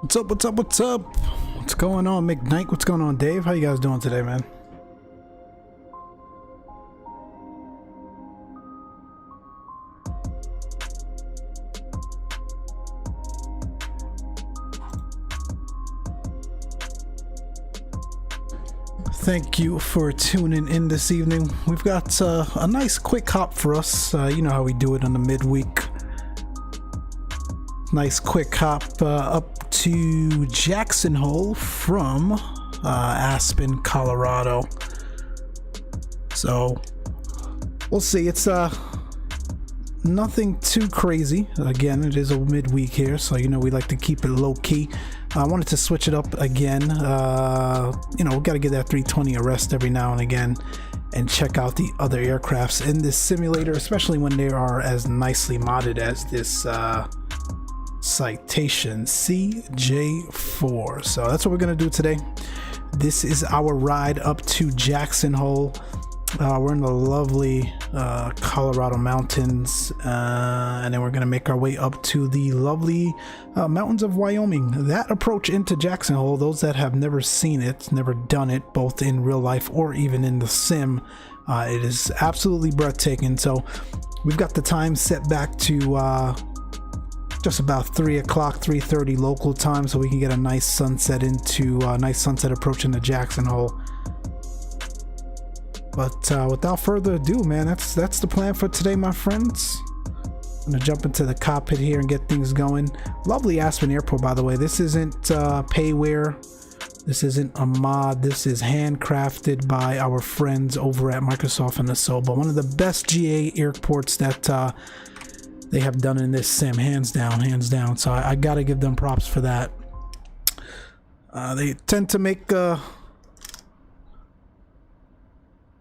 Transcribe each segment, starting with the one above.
What's up, what's up, what's up? What's going on, McKnight? What's going on, Dave? How you guys doing today, man? Thank you for tuning in this evening. We've got a nice quick hop for us. You know how we do it on the midweek. Nice quick hop up to Jackson Hole from Aspen, Colorado. So we'll see. It's nothing too crazy. Again, it is a midweek here, so you know we like to keep it low key. I wanted to switch it up again. You know, we got to give that 320 a rest every now and again and check out the other aircrafts in this simulator, especially when they are as nicely modded as this Citation CJ4. So that's what we're gonna do today. This is our ride up to Jackson Hole. We're in the lovely Colorado mountains, and then we're gonna make our way up to the lovely mountains of Wyoming. That approach into Jackson Hole, those that have never seen it, never done it, both in real life or even in the sim, it is absolutely breathtaking. So we've got the time set back to just about 3 o'clock, 3:30 local time, so we can get a nice sunset into nice sunset approach into Jackson Hole. But without further ado, man, that's the plan for today, my friends. I'm gonna jump into the cockpit here and get things going. Lovely Aspen Airport, by the way. This isn't payware. This isn't a mod. This is handcrafted by our friends over at Microsoft and Zibo. One of the best GA airports that they have done in this sim, hands down, hands down. So I gotta give them props for that. They tend to make I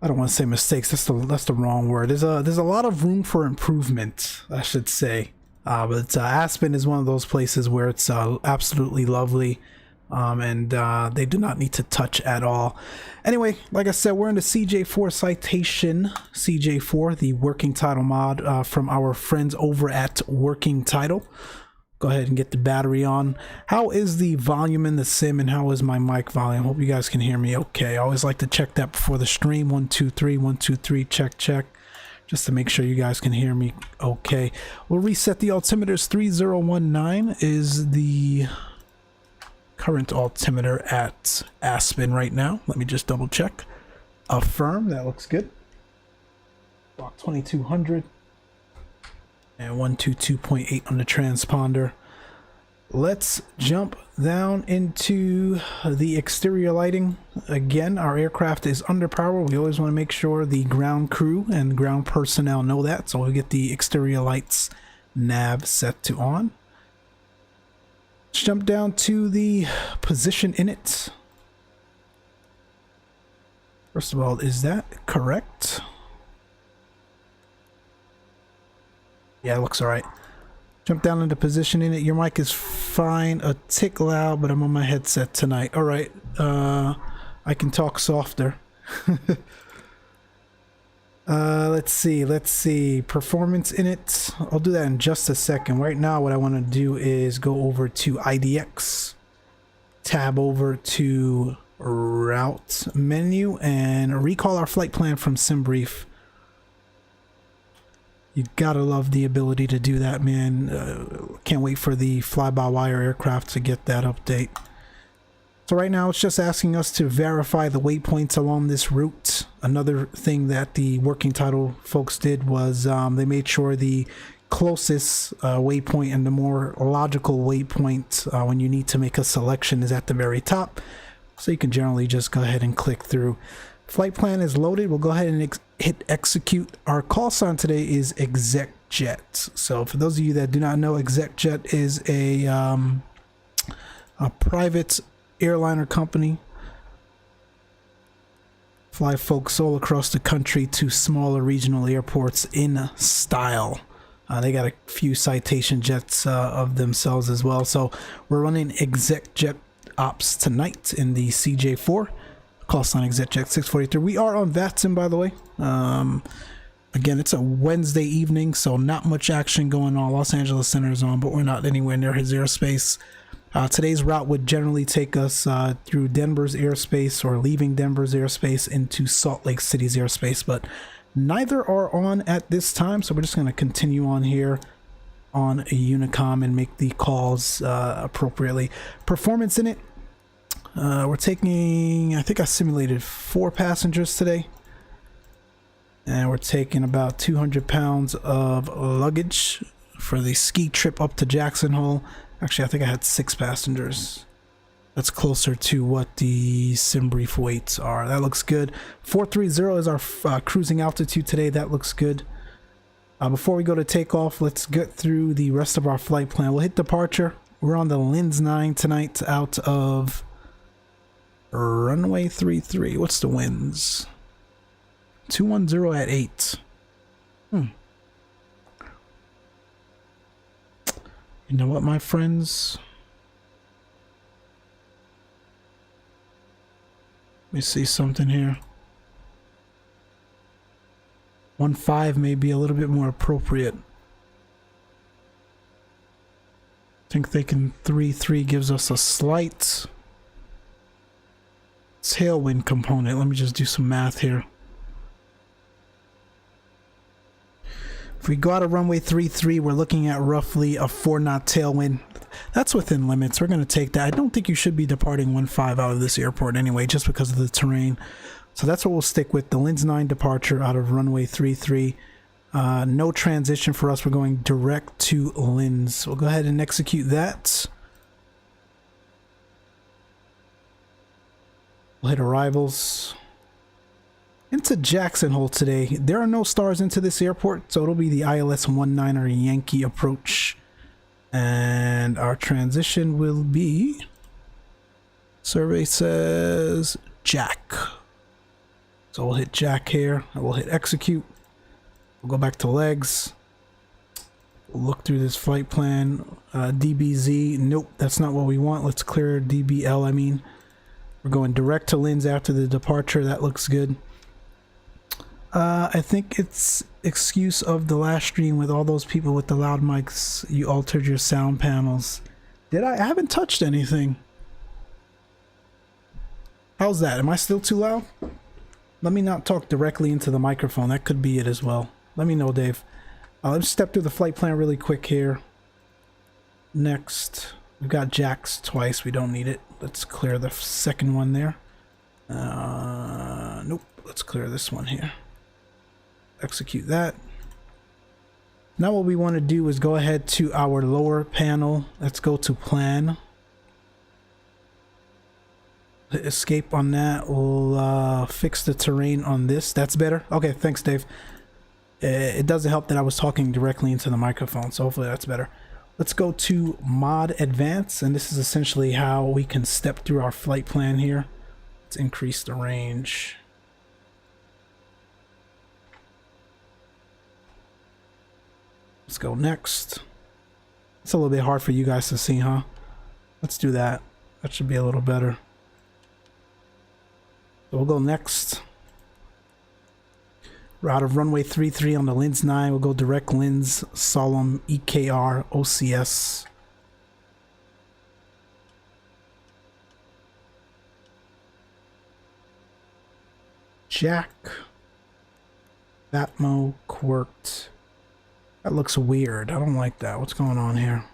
don't want to say mistakes. That's the wrong word. There's a lot of room for improvement, I should say. But Aspen is one of those places where it's absolutely lovely, and they do not need to touch at all. Anyway, like I said, we're in the CJ4 Citation CJ4, the WorkingTitle mod from our friends over at WorkingTitle. Go ahead and get the battery on. How is the volume in the sim, and how is my mic volume? Hope you guys can hear me okay. I always like to check that before the stream. 1 2 3 1 2 3, check check. just to make sure you guys can hear me okay. We'll reset the altimeters. 3019 is the current altimeter at Aspen right now. Let me just double check. Affirm, that looks good. Block 2200 and 122.8 on the transponder. Let's jump down into the exterior lighting. Again, our aircraft is under power. We always want to make sure the ground crew and ground personnel know that. So we'll get the exterior lights nav set to on. Let's jump down to the position in it. First of all, is that correct? Yeah, it looks all right. Jump down into position in it. Your mic is fine, a tick loud, but I'm on my headset tonight. All right, I can talk softer. Let's see. Performance in it. I'll do that in just a second. Right now, what I want to do is go over to IDX, tab over to route menu, and recall our flight plan from SimBrief. You gotta love the ability to do that, man. Can't wait for the fly-by-wire aircraft to get that update. So right now it's just asking us to verify the waypoints along this route. Another thing that the WorkingTitle folks did was they made sure the closest waypoint and the more logical waypoint when you need to make a selection is at the very top. So you can generally just go ahead and click through. Flight plan is loaded. We'll go ahead and hit execute. Our call sign today is ExecJet. So for those of you that do not know, ExecJet is a private airliner company. Fly folks all across the country to smaller regional airports in style. They got a few citation jets of themselves as well. So we're running ExecJet ops tonight in the CJ4. Call sign ExecJet 643. We are on VATSIM, by the way. Again, it's a Wednesday evening, so not much action going on. Los Angeles Center is on, but we're not anywhere near his airspace. Today's route would generally take us through Denver's airspace or leaving Denver's airspace into Salt Lake City's airspace, but neither are on at this time, so we're just going to continue on here on a Unicom and make the calls appropriately. Performance in it. We're taking, I think I simulated 4 passengers today. And we're taking about 200 pounds of luggage for the ski trip up to Jackson Hole. Actually, I think I had 6 passengers. That's closer to what the SimBrief weights are. That looks good. 430 is our cruising altitude today. That looks good. Before we go to takeoff, let's get through the rest of our flight plan. We'll hit departure. We're on the Lens 9 tonight out of runway 33. What's the winds? 210 at 8. You know what, my friends? Let me see something here. 1.5 may be a little bit more appropriate. I think they can 3.3 gives us a slight tailwind component. Let me just do some math here. If we go out of runway 33, we're looking at roughly a 4-knot tailwind. That's within limits. We're going to take that. I don't think you should be departing 1.5 out of this airport anyway, just because of the terrain. So that's what we'll stick with. The Lens 9 departure out of runway 33. No transition for us. We're going direct to Lens. We'll go ahead and execute that. We'll hit arrivals. Into Jackson Hole today. There are no stars into this airport, so it'll be the ILS 19er Yankee approach. And our transition will be, survey says Jack. So we'll hit Jack here, and we'll hit execute. We'll go back to legs. We'll look through this flight plan. DBZ, nope, that's not what we want. Let's clear DBL, I mean. We're going direct to Lens after the departure. That looks good. I think it's excuse of the last stream with all those people with the loud mics. You altered your sound panels. Did I? I haven't touched anything. How's that? Am I still too loud? Let me not talk directly into the microphone. That could be it as well. Let me know, Dave. Let's step through the flight plan really quick here. Next, we've got jacks twice. We don't need it. Let's clear the second one there. Nope. Let's clear this one here. Execute that. Now what we want to do is go ahead to our lower panel. Let's go to plan. Hit escape on that. We'll fix the terrain on this. That's better. Okay, thanks, Dave. It doesn't help that I was talking directly into the microphone, so hopefully that's better. Let's go to mod advance, and this is essentially how we can step through our flight plan here. Let's increase the range. Let's go next. It's a little bit hard for you guys to see, huh? Let's do that. That should be a little better. So we'll go next. Route of runway 33 on the lens 9. We'll go direct lens, Micslmn, EKR, OCS. Jack. Batmo, Quirked. That looks weird. I don't like that. What's going on here?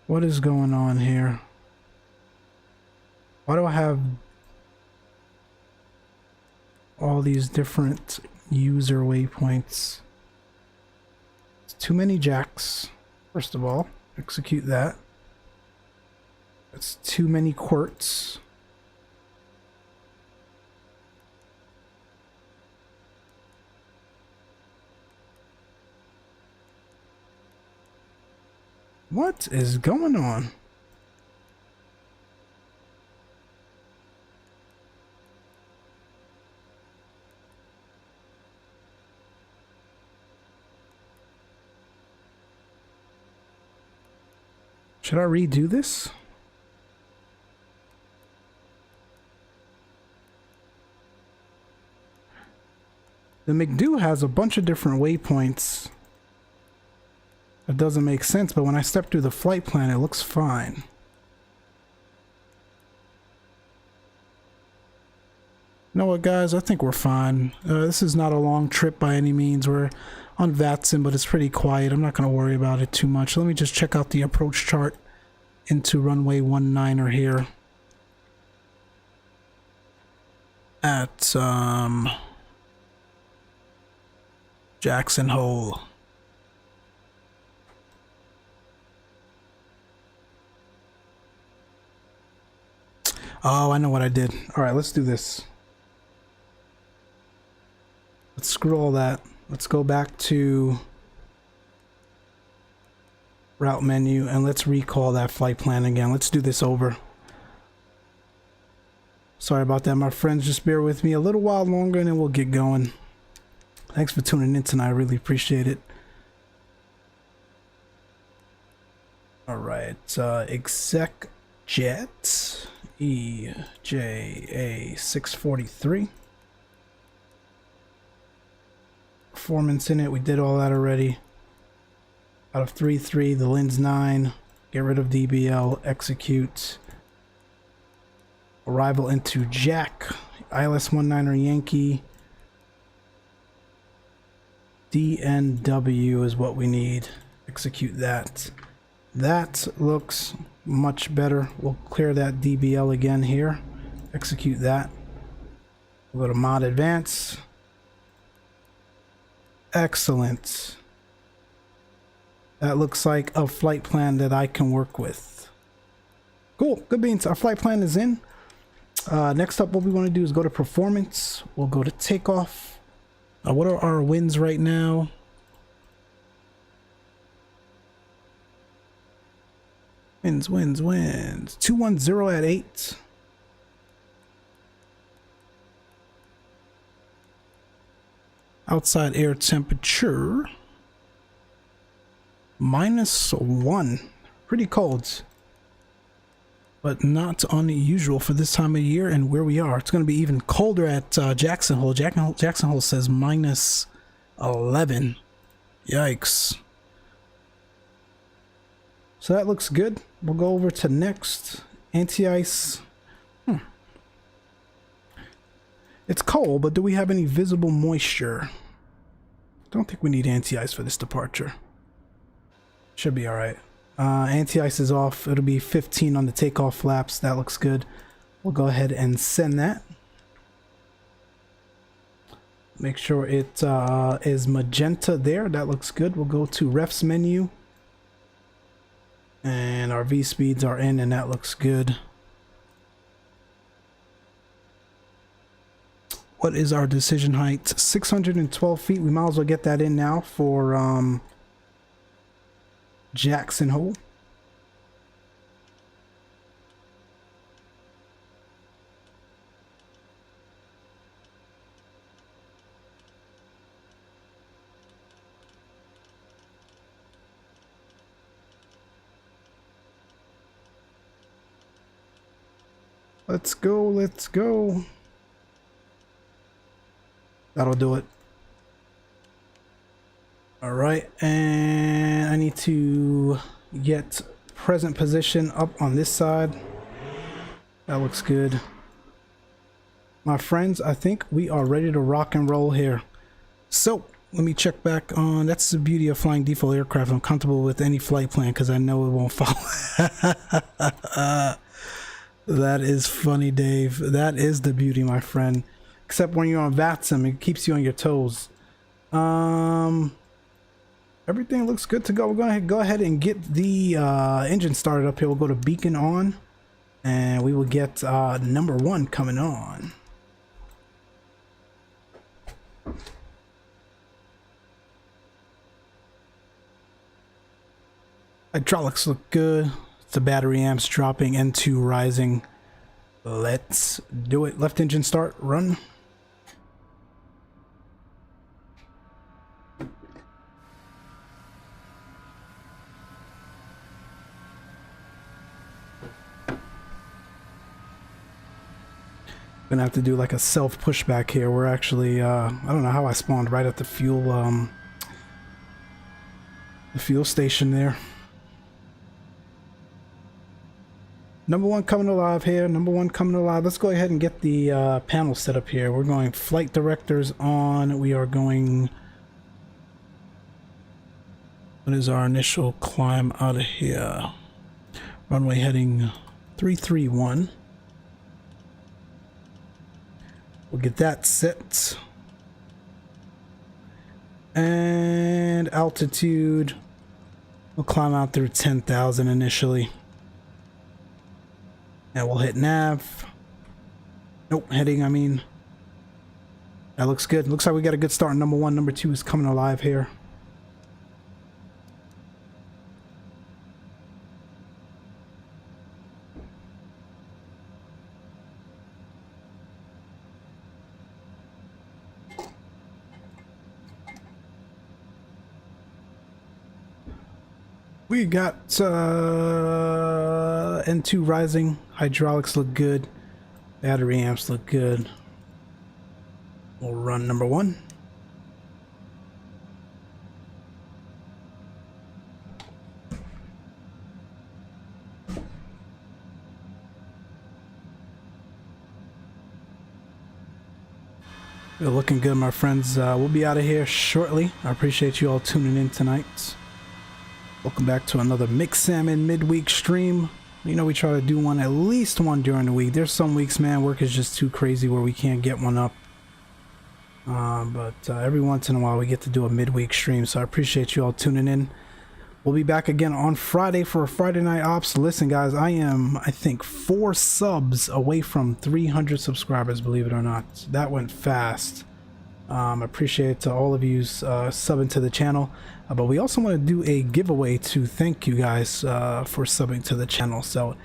What is going on here? Why do I have all these different user waypoints? It's too many jacks. First of all, execute that. That's too many quarts. What is going on? Should I redo this? The McDo has a bunch of different waypoints. It doesn't make sense, but when I step through the flight plan, it looks fine. You know what, guys? I think we're fine. This is not a long trip by any means. We're on VATSIM, but it's pretty quiet. I'm not going to worry about it too much. Let me just check out the approach chart into runway 19er here. At, Jackson Hole. Oh, I know what I did. All right, let's do this. Let's screw all that. Let's go back to route menu and let's recall that flight plan again. Let's do this over. Sorry about that, my friends. Just bear with me a little while longer and then we'll get going. Thanks for tuning in tonight. I really appreciate it. All right, exec jet EJA 643. Performance in it, we did all that already. Out of 3-3, the lens 9, get rid of DBL, execute. Arrival into Jack, ILS 19er Yankee. DNW is what we need. Execute that. That looks much better. We'll clear that DBL again here. Execute that. We'll go to mod advance. Excellent. That looks like a flight plan that I can work with. Cool, good beans. Our flight plan is in. Next up, what we want to do is go to performance. We'll go to takeoff. What are our winds right now? Winds. 210 at 8. Outside air temperature -1. Pretty cold, but not unusual for this time of year and where we are. It's going to be even colder at Jackson Hole. Jackson Hole says -11. Yikes. So that looks good. We'll go over to next. Anti-ice. It's cold, but do we have any visible moisture? Don't think we need anti-ice for this departure. Should be all right. Anti-ice is off. It'll be 15 on the takeoff flaps. That looks good. We'll go ahead and send that. Make sure it is magenta there. That looks good. We'll go to refs menu. And our V speeds are in, and that looks good. What is our decision height? 612 feet. We might as well get that in now for Jackson Hole. Let's go, let's go. That'll do it. All right, and I need to get present position up on this side. That looks good. My friends, I think we are ready to rock and roll here. So let me check back on. That's the beauty of flying default aircraft. I'm comfortable with any flight plan because I know it won't fall. That is funny, Dave. That is the beauty, my friend. Except when you're on VATSIM, it keeps you on your toes. Everything looks good to go. We're going to go ahead and get the engine started up here. We'll go to beacon on, and we will get number 1 coming on. Hydraulics look good. The battery amps dropping, N2 rising. Let's do it. Left engine start, run. Gonna have to do like a self pushback here. We're actually I don't know how I spawned right at the fuel station there. Number 1 coming alive here. Number 1 coming alive. Let's go ahead and get the panel set up here. We're going flight directors on. We are going... What is our initial climb out of here? Runway heading 331. We'll get that set. And altitude. We'll climb out through 10,000 initially. And we'll hit nav. Nope, heading, I mean. That looks good. Looks like we got a good start. Number 1, number 2 is coming alive here. We got N2 rising. Hydraulics look good. Battery amps look good. We'll run number 1. We're looking good, my friends. We'll be out of here shortly. I appreciate you all tuning in tonight. Welcome back to another Micslmn midweek stream. You know, we try to do one, at least one during the week. There's some weeks, man, work is just too crazy where we can't get one up. But every once in a while we get to do a midweek stream, so I appreciate you all tuning in. We'll be back again on Friday for a Friday Night Ops. Listen, guys, I am, I think, 4 subs away from 300 subscribers, believe it or not. That went fast. Appreciate all of you subbing to the channel. But we also want to do a giveaway to thank you guys for subbing to the channel. So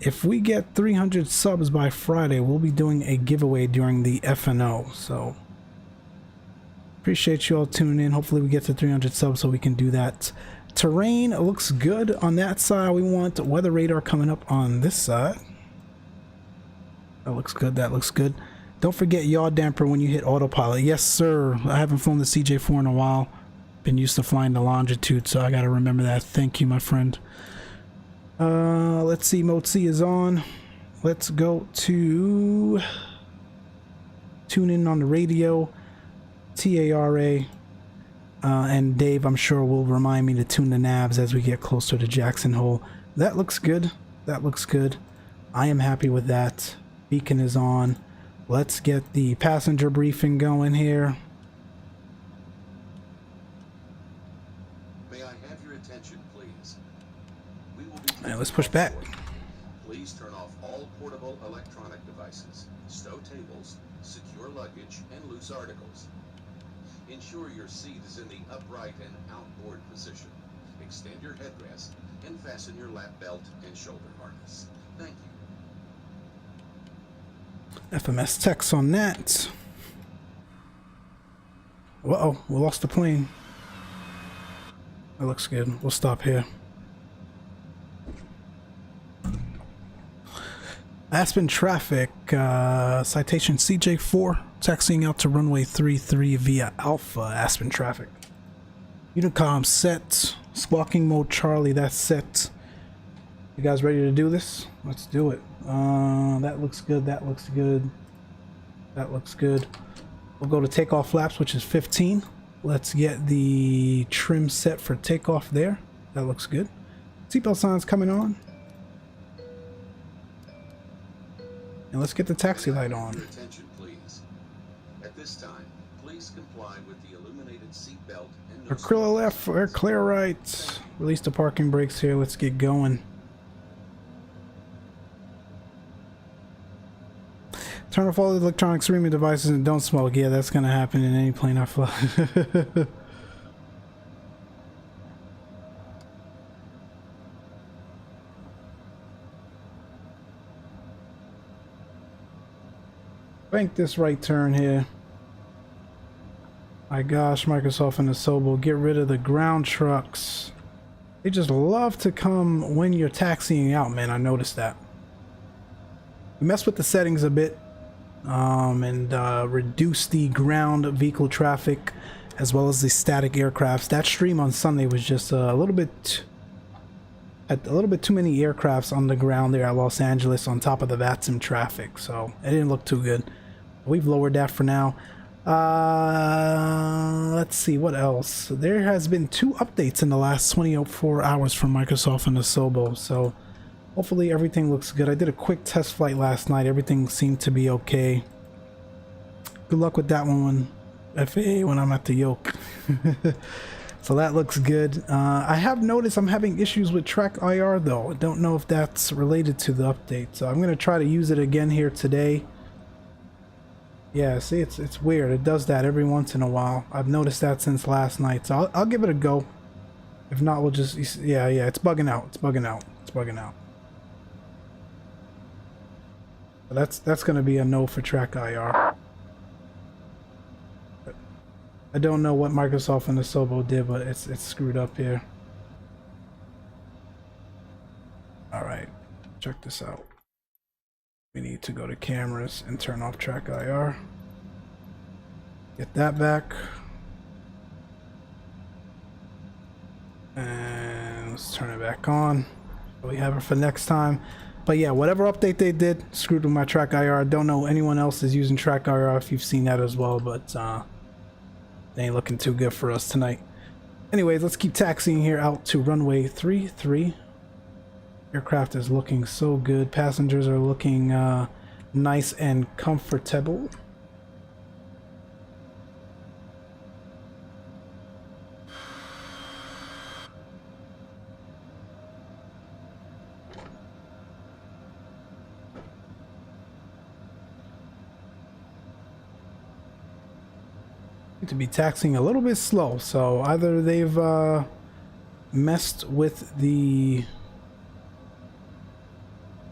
if we get 300 subs by Friday, we'll be doing a giveaway during the FNO. So appreciate you all tuning in. Hopefully we get to 300 subs so we can do that. Terrain looks good on that side. We want weather radar coming up on this side. That looks good. That looks good. Don't forget yaw damper when you hit autopilot. Yes, sir. I haven't flown the CJ4 in a while. Been used to flying the longitude, so I got to remember that. Thank you, my friend. Let's see, Mode C is on. Let's go to tune in on the radio, TARA, and Dave, I'm sure, will remind me to tune the navs as we get closer to Jackson Hole. That looks good. That looks good. I am happy with that. Beacon is on. Let's get the passenger briefing going here. May I have your attention, please? We will be All right, let's push back. Please turn off all portable electronic devices, stow tables, secure luggage, and loose articles. Ensure your seat is in the upright and outboard position. Extend your headrest and fasten your lap belt and shoulder harness. Thank you. FMS text on that. Uh-oh, we lost the plane. That looks good. We'll stop here. Aspen traffic, citation CJ4, taxiing out to runway 33 via Alpha. Aspen traffic. Unicom set. Squawking mode Charlie, that's set. You guys ready to do this? Let's do it. That looks good, that looks good. That looks good. We'll go to takeoff flaps, which is 15. Let's get the trim set for takeoff there. That looks good. Seatbelt signs coming on. And let's get the taxi light on. Attention, please. At this time, please comply with the illuminated seatbelt and We're clear left, we're clear right. Release the parking brakes here. Let's get going. Turn off all the electronic streaming devices and don't smoke. Yeah, that's gonna happen in any plane I fly. Bank this right turn here. My gosh, Microsoft and Asobo, get rid of the ground trucks. They just love to come when you're taxiing out, man. I noticed that. We messed with the settings a bit and reduce the ground vehicle traffic as well as the static aircrafts. That stream on Sunday was just a little bit too many aircrafts on the ground there at Los Angeles on top of the VATSIM traffic, so it didn't look too good. We've lowered that for now. Let's see what else. There has been 2 updates in the last 24 hours from Microsoft and Asobo, so hopefully everything looks good. I did a quick test flight last night. Everything seemed to be okay. Good luck with that one, FAA, when I'm at the yoke. So that looks good. I have noticed I'm having issues with Track IR though. I don't know if that's related to the update, so I'm going to try to use it again here today. Yeah, see, it's weird. It does that every once in a while. I've noticed that since last night, so I'll give it a go. If not, we'll just... Yeah, it's bugging out. It's bugging out. It's bugging out. But that's going to be a no for Track IR. I don't know what Microsoft and Asobo did, but it's screwed up here. Alright, check this out. We need to go to cameras and turn off Track IR. Get that back. And let's turn it back on. So we have it for next time. But yeah, whatever update they did, screwed with my Track IR. I don't know anyone else is using Track IR if you've seen that as well, but they ain't looking too good for us tonight. Anyways, let's keep taxiing here out to runway 33. Aircraft is looking so good. Passengers are looking nice and comfortable. To be taxiing a little bit slow, so either they've messed with the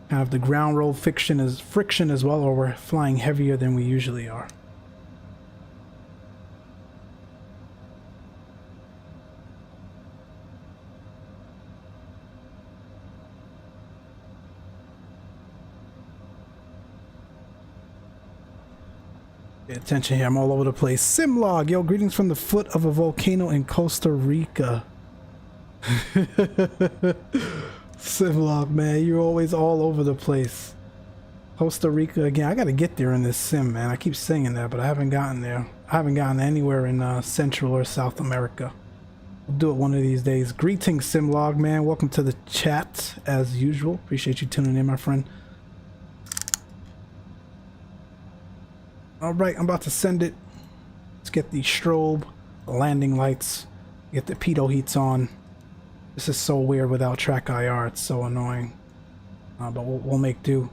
kind of the ground roll friction as well, or we're flying heavier than we usually are. Pay attention here, I'm all over the place. Simlog, yo, greetings from the foot of a volcano in Costa Rica. Simlog, man, you're always all over the place. Costa Rica again. I gotta get there in this sim, man. I keep saying that, but I haven't gotten there. I haven't gotten anywhere in Central or South America. We'll do it one of these days. Greetings, Simlog, man. Welcome to the chat as usual. Appreciate you tuning in, my friend. All right, I'm about to send it. Let's get the strobe, the landing lights, get the pitot heats on. This is so weird without track IR. It's so annoying, but we'll make do.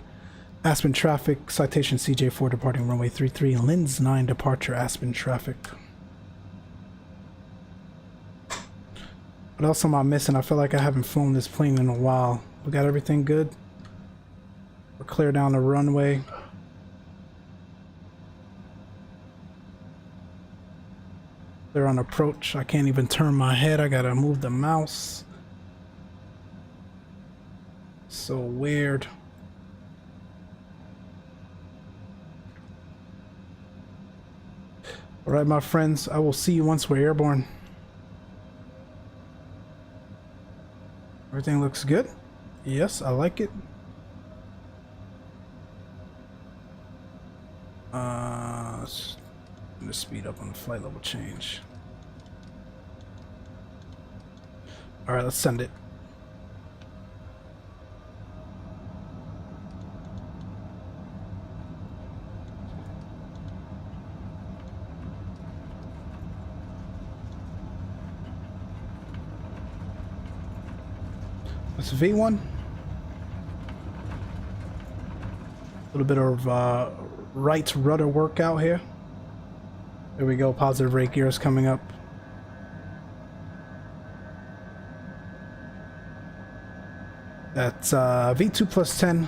Aspen traffic, citation CJ4 departing runway 33, Lens 9 departure, Aspen traffic. What else am I missing? I feel like I haven't flown this plane in a while. We got everything good? We're clear down the runway. They're on approach. I can't even turn my head. I gotta move the mouse. So weird. All right, my friends, I will see you once we're airborne. Everything looks good. Yes, I like it. Let's speed up on the flight level change. All right, let's send it. It's V1. A little bit of right rudder workout here. There we go. Positive rate gears coming up. That's V2 plus 10.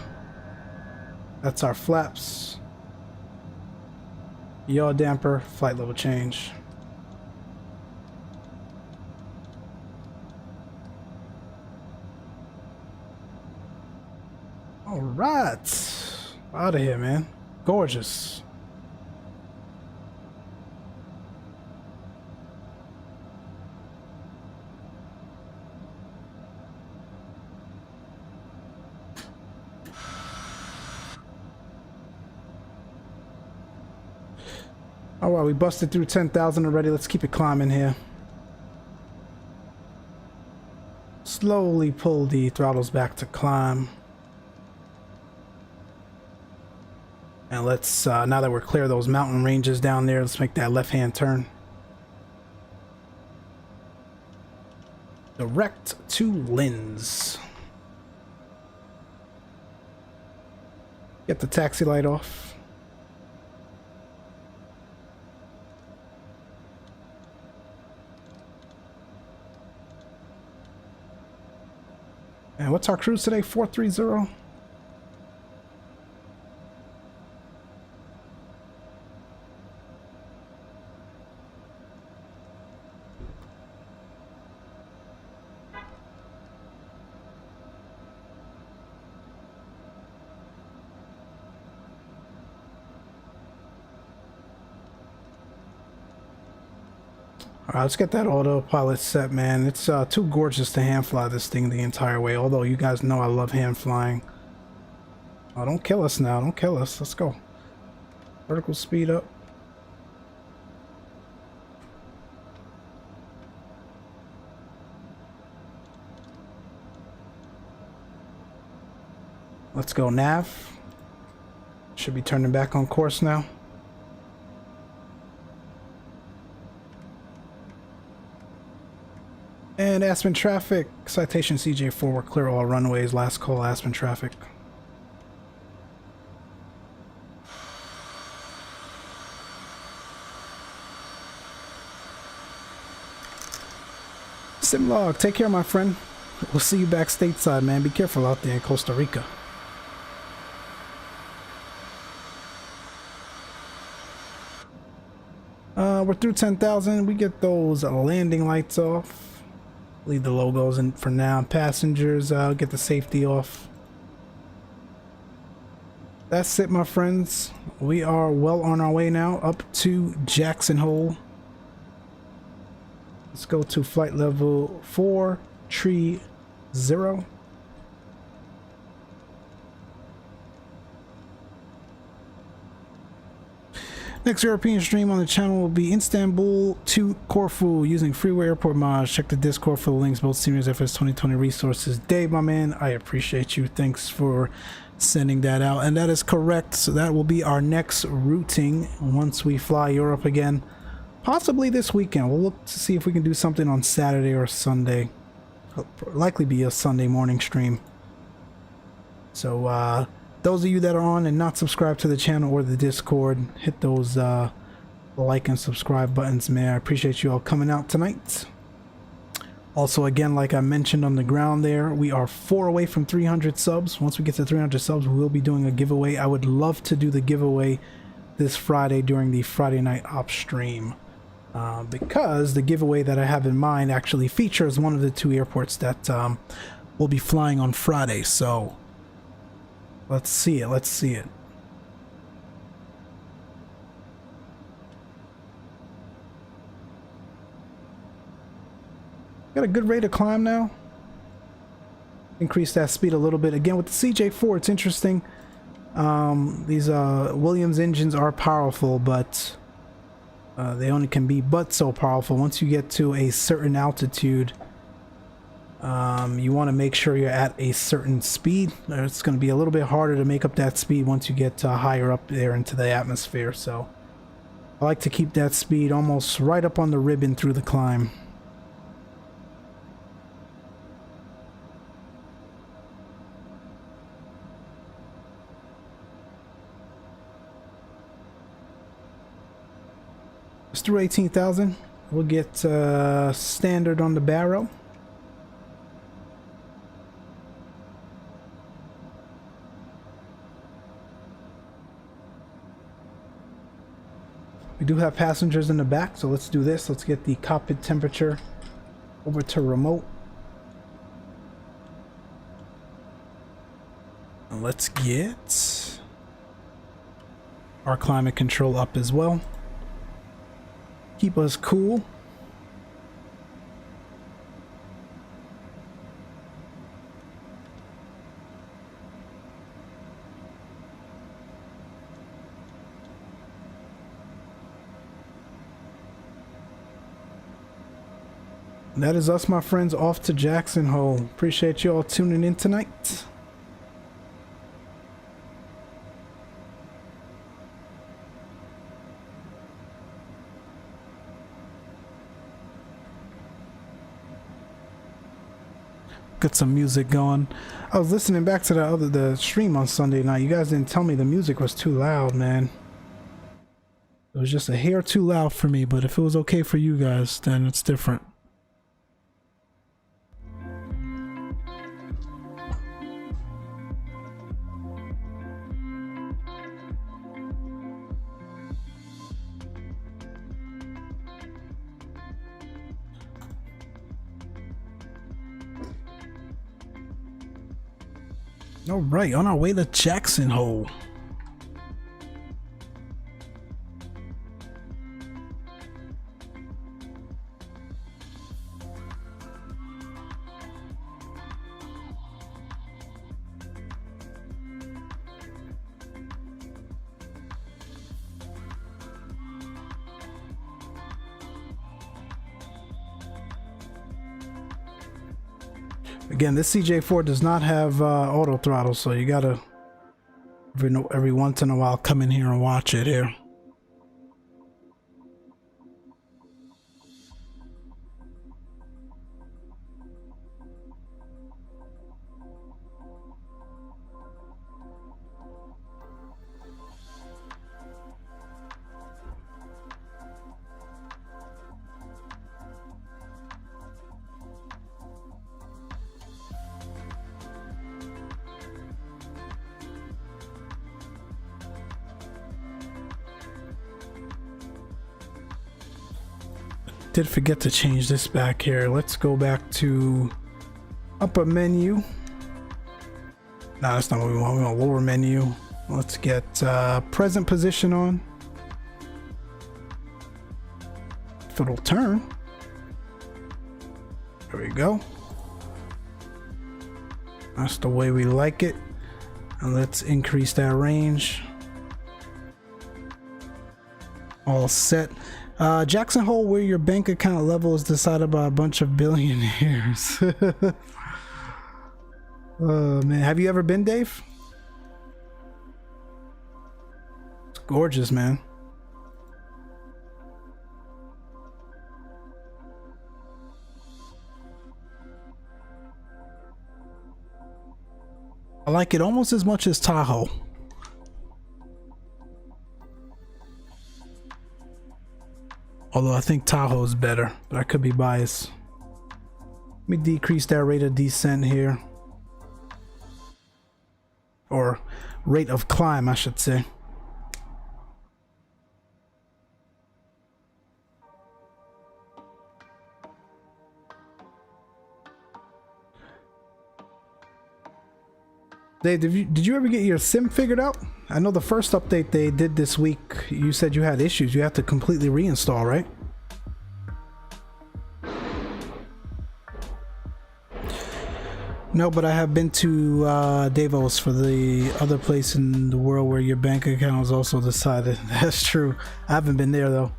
That's our flaps. Yaw damper, flight level change. All right, out of here, man. Gorgeous. All right, we busted through 10,000 already. Let's keep it climbing here. Slowly pull the throttles back to climb. And let's, now that we're clear of those mountain ranges down there, let's make that left-hand turn. Direct to lens. Get the taxi light off. And what's our cruise today? 430? Alright, let's get that autopilot set, man. It's too gorgeous to hand fly this thing the entire way, although you guys know I love hand flying. Oh, don't kill us now. Don't kill us. Let's go. Vertical speed up. Let's go nav. Should be turning back on course now. And Aspen traffic, citation CJ4, we're clear all runways, last call Aspen traffic. Simlog, take care, my friend. We'll see you back stateside, man. Be careful out there in Costa Rica. We're through 10,000. We get those landing lights off. Leave the logos in for now. Passengers, get the safety off. That's it, my friends. We are well on our way now up to Jackson Hole. Let's go to flight level 430. Next European stream on the channel will be Istanbul to Corfu using freeway airport mods. Check the Discord for the links, both Seniors FS 2020 resources. Dave, my man, I appreciate you. Thanks for sending that out. And that is correct. So that will be our next routing once we fly Europe again. Possibly this weekend. We'll look to see if we can do something on Saturday or Sunday. It'll likely be a Sunday morning stream. So, those of you that are on and not subscribed to the channel or the Discord, hit those like and subscribe buttons, man. I appreciate you all coming out tonight. Also, again, like I mentioned on the ground there, we are 4 away from 300 subs. Once we get to 300 subs, we will be doing a giveaway. I would love to do the giveaway this Friday during the Friday night op stream. Because the giveaway that I have in mind actually features one of the 2 airports that will be flying on Friday. So let's see it. Let's see it. Got a good rate of climb now. Increase that speed a little bit. Again, with the CJ4, it's interesting. These Williams engines are powerful, but they only can be but so powerful. Once you get to a certain altitude, you want to make sure you're at a certain speed. It's going to be a little bit harder to make up that speed once you get higher up there into the atmosphere. So I like to keep that speed almost right up on the ribbon through the climb. It's through 18,000. We'll get standard on the barrel. We do have passengers in the back, so let's do this. Let's get the cockpit temperature over to remote. And let's get our climate control up as well. Keep us cool. That is us, my friends, off to Jackson Hole. Appreciate you all tuning in tonight. Get some music going. I was listening back to the stream on Sunday night. You guys didn't tell me the music was too loud, man. It was just a hair too loud for me, but if it was okay for you guys, then it's different. All right, on our way to Jackson Hole. Again, this CJ4 does not have auto throttle, so you gotta every once in a while come in here and watch it here. Did forget to change this back here. Let's go back to upper menu. No, that's not what we want. We want lower menu. Let's get present position on. If it'll turn. There we go. That's the way we like it. And let's increase that range. All set. Jackson Hole, where your bank account level is decided by a bunch of billionaires. Oh man, have you ever been, Dave? It's gorgeous, man. I like it almost as much as Tahoe. Although I think Tahoe is better, but I could be biased. Let me decrease that rate of descent here. Or rate of climb, I should say. Dave, did you ever get your sim figured out? I know the first update they did this week, you said you had issues. You have to completely reinstall, right? No, but I have been to Davos, for the other place in the world where your bank account is also decided. That's true. I haven't been there though.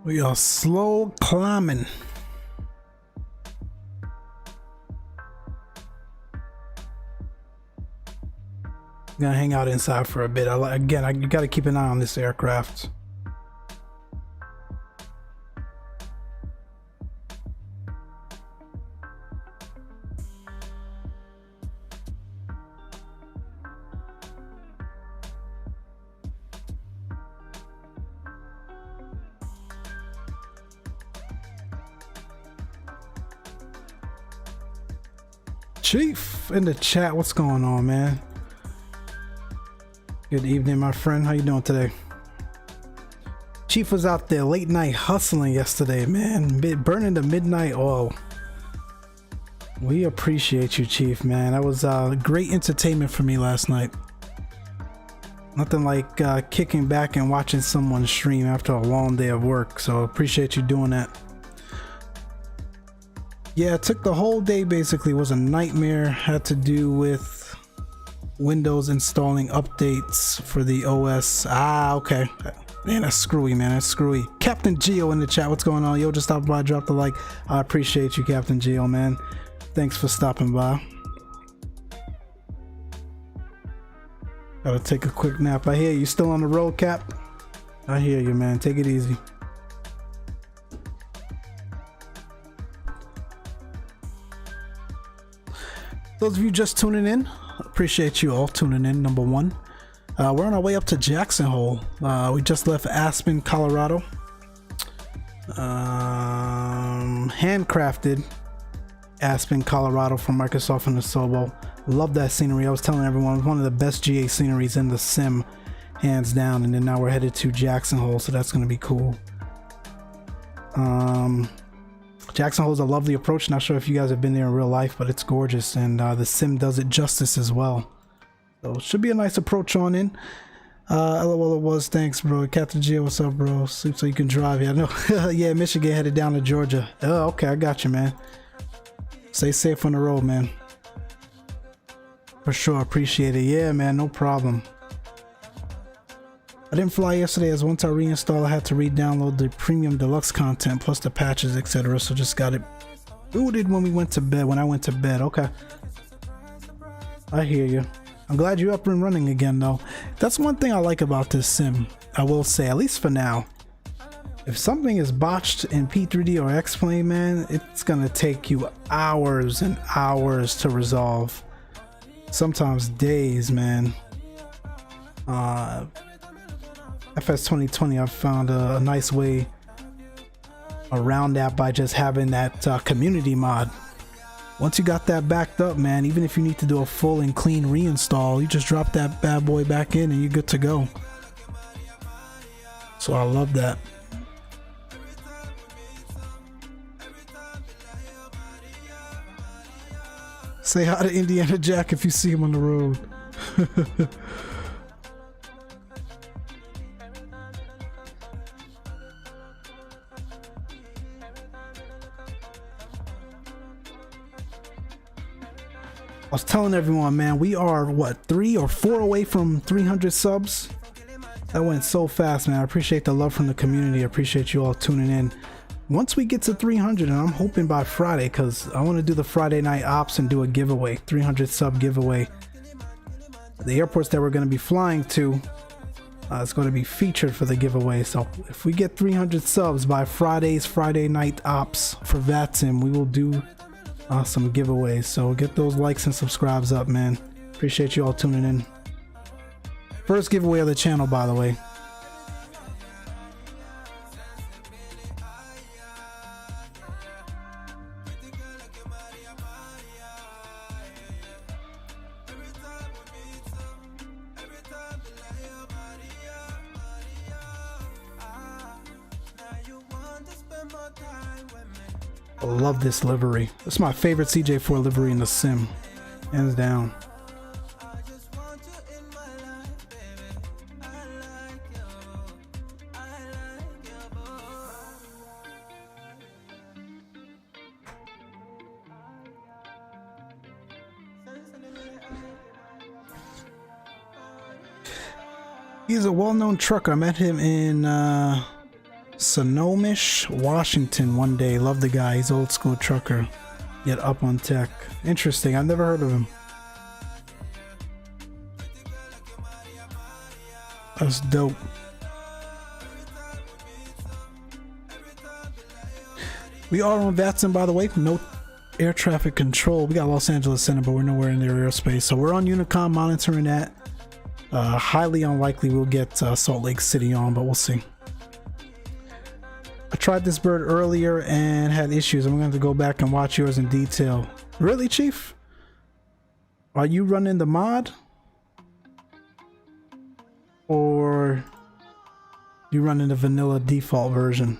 We are slow climbing. Gonna hang out inside for a bit. Again, you gotta keep an eye on this aircraft. Chief in the chat, what's going on, man? Good evening, my friend. How you doing today? Chief was out there late night hustling yesterday, man. Burning the midnight oil. We appreciate you, Chief, man. That was great entertainment for me last night. Nothing like kicking back and watching someone stream after a long day of work, so appreciate you doing that. Yeah, it took the whole day. Basically, it was a nightmare. Had to do with Windows installing updates for the OS. Ah, okay. Man, that's screwy, man. That's screwy. Captain Geo in the chat. What's going on? Yo, just stopped by, dropped a like. I appreciate you, Captain Geo, man. Thanks for stopping by. Gotta take a quick nap. I hear you still on the road, Cap. I hear you, man. Take it easy. Those of you just tuning in, appreciate you all tuning in. Number one, we're on our way up to Jackson Hole. We just left Aspen, Colorado. Handcrafted Aspen, Colorado from Microsoft and the Zibo. Love that scenery. I was telling everyone, it's one of the best GA sceneries in the sim, hands down. And then now we're headed to Jackson Hole, so that's going to be cool. Jackson Hole is a lovely approach. Not sure if you guys have been there in real life, but it's gorgeous, and the sim does it justice as well. So it should be a nice approach on in. LOL, it was. Thanks, bro. Captain G, what's up, bro? Sleep so you can drive. Yeah, I know. Yeah, Michigan headed down to Georgia. Oh, okay, I got you, man. Stay safe on the road, man. For sure, appreciate it. Yeah, man, no problem. I didn't fly yesterday, as once I reinstalled I had to re-download the premium deluxe content plus the patches, etc. So just got it booted when I went to bed. Okay, I hear you. I'm glad you're up and running again though. That's one thing I like about this sim, I will say, at least for now. If something is botched in P3D or Xplane, man, it's gonna take you hours and hours to resolve. Sometimes days, man. FS 2020, I've found a nice way around that by just having that community mod once you got that backed up, man, even if you need to do a full and clean reinstall, you just drop that bad boy back in and you're good to go. So I love that. Say hi to Indiana Jack if you see him on the road. I was telling everyone, man, we are what, 3 or 4 away from 300 subs. That went so fast, man. I appreciate the love from the community. I appreciate you all tuning in. Once we get to 300, and I'm hoping by Friday, because I want to do the Friday night ops and do a giveaway, 300 sub giveaway. The airports that we're going to be flying to, it's going to be featured for the giveaway. So if we get 300 subs by Friday night ops for VATSIM, we will do some giveaways. So get those likes and subscribes up, man. Appreciate you all tuning in. First giveaway of the channel, by the way. I love this livery. It's my favorite CJ4 livery in the sim, hands down. He's a well-known trucker. I met him in Snohomish, Washington one day. Love the guy. He's old school trucker, yet up on tech. Interesting. I've never heard of him. That's dope. We are on VATSIM, by the way. No air traffic control. We got Los Angeles Center, but we're nowhere in their airspace. So we're on Unicom monitoring that. Highly unlikely we'll get Salt Lake City on, but we'll see. I tried this bird earlier and had issues. I'm going to have to go back and watch yours in detail. Really, Chief? Are you running the mod? Or you running the vanilla default version?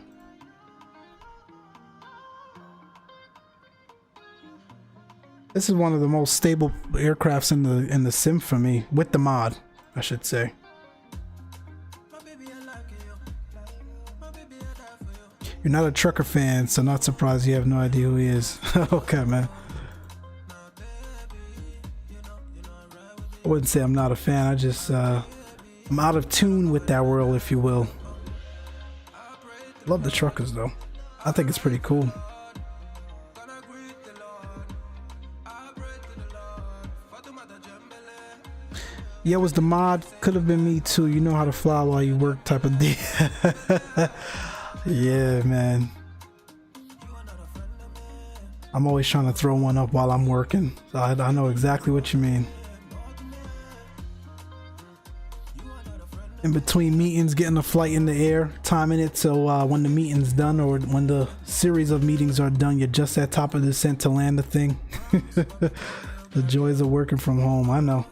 This is one of the most stable aircrafts in the sim for me, with the mod, I should say. You're not a trucker fan, so not surprised you have no idea who he is. Okay, man. I wouldn't say I'm not a fan. I just I'm out of tune with that world, if you will. Love the truckers though. I think it's pretty cool. Yeah, it was the mod. Could have been me too. You know how to fly while you work type of deal. Yeah, man. I'm always trying to throw one up while I'm working. So I know exactly what you mean. In between meetings, getting a flight in the air, timing it so when the meeting's done or when the series of meetings are done, you're just at top of the descent to land the thing. The joys of working from home, I know.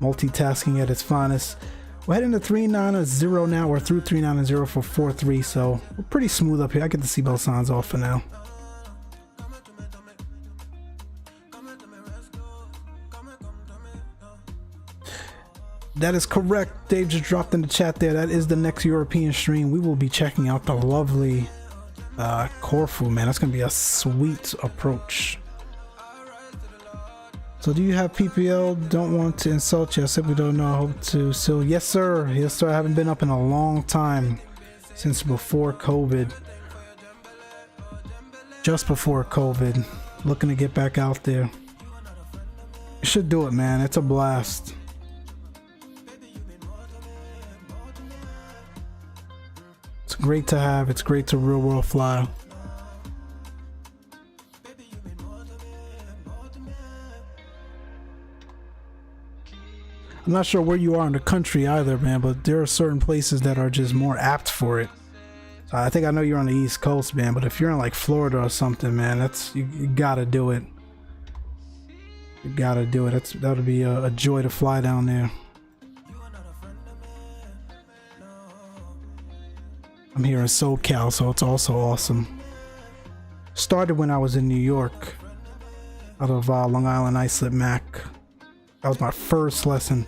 Multitasking at its finest. We're heading to 390 now. We're through 390 for 4-3, so we're pretty smooth up here. I get the seatbelt signs off for now. That is correct. Dave just dropped in the chat there. That is the next European stream. We will be checking out the lovely Corfu, man. That's going to be a sweet approach. So do you have PPL? Don't want to insult you. I simply don't know. I hope to. So yes, sir. Yes, sir. I haven't been up in a long time, since before COVID. Just before COVID. Looking to get back out there. You should do it, man. It's a blast. It's great to have. It's great to real world fly. I'm not sure where you are in the country either, man, but there are certain places that are just more apt for it. I think I know you're on the East Coast, man, but if you're in like Florida or something, man, that's you gotta do it. You gotta do it. That'll be a joy to fly down there. I'm here in SoCal, so it's also awesome. Started when I was in New York, out of Long Island Islip Mac. That was my first lesson.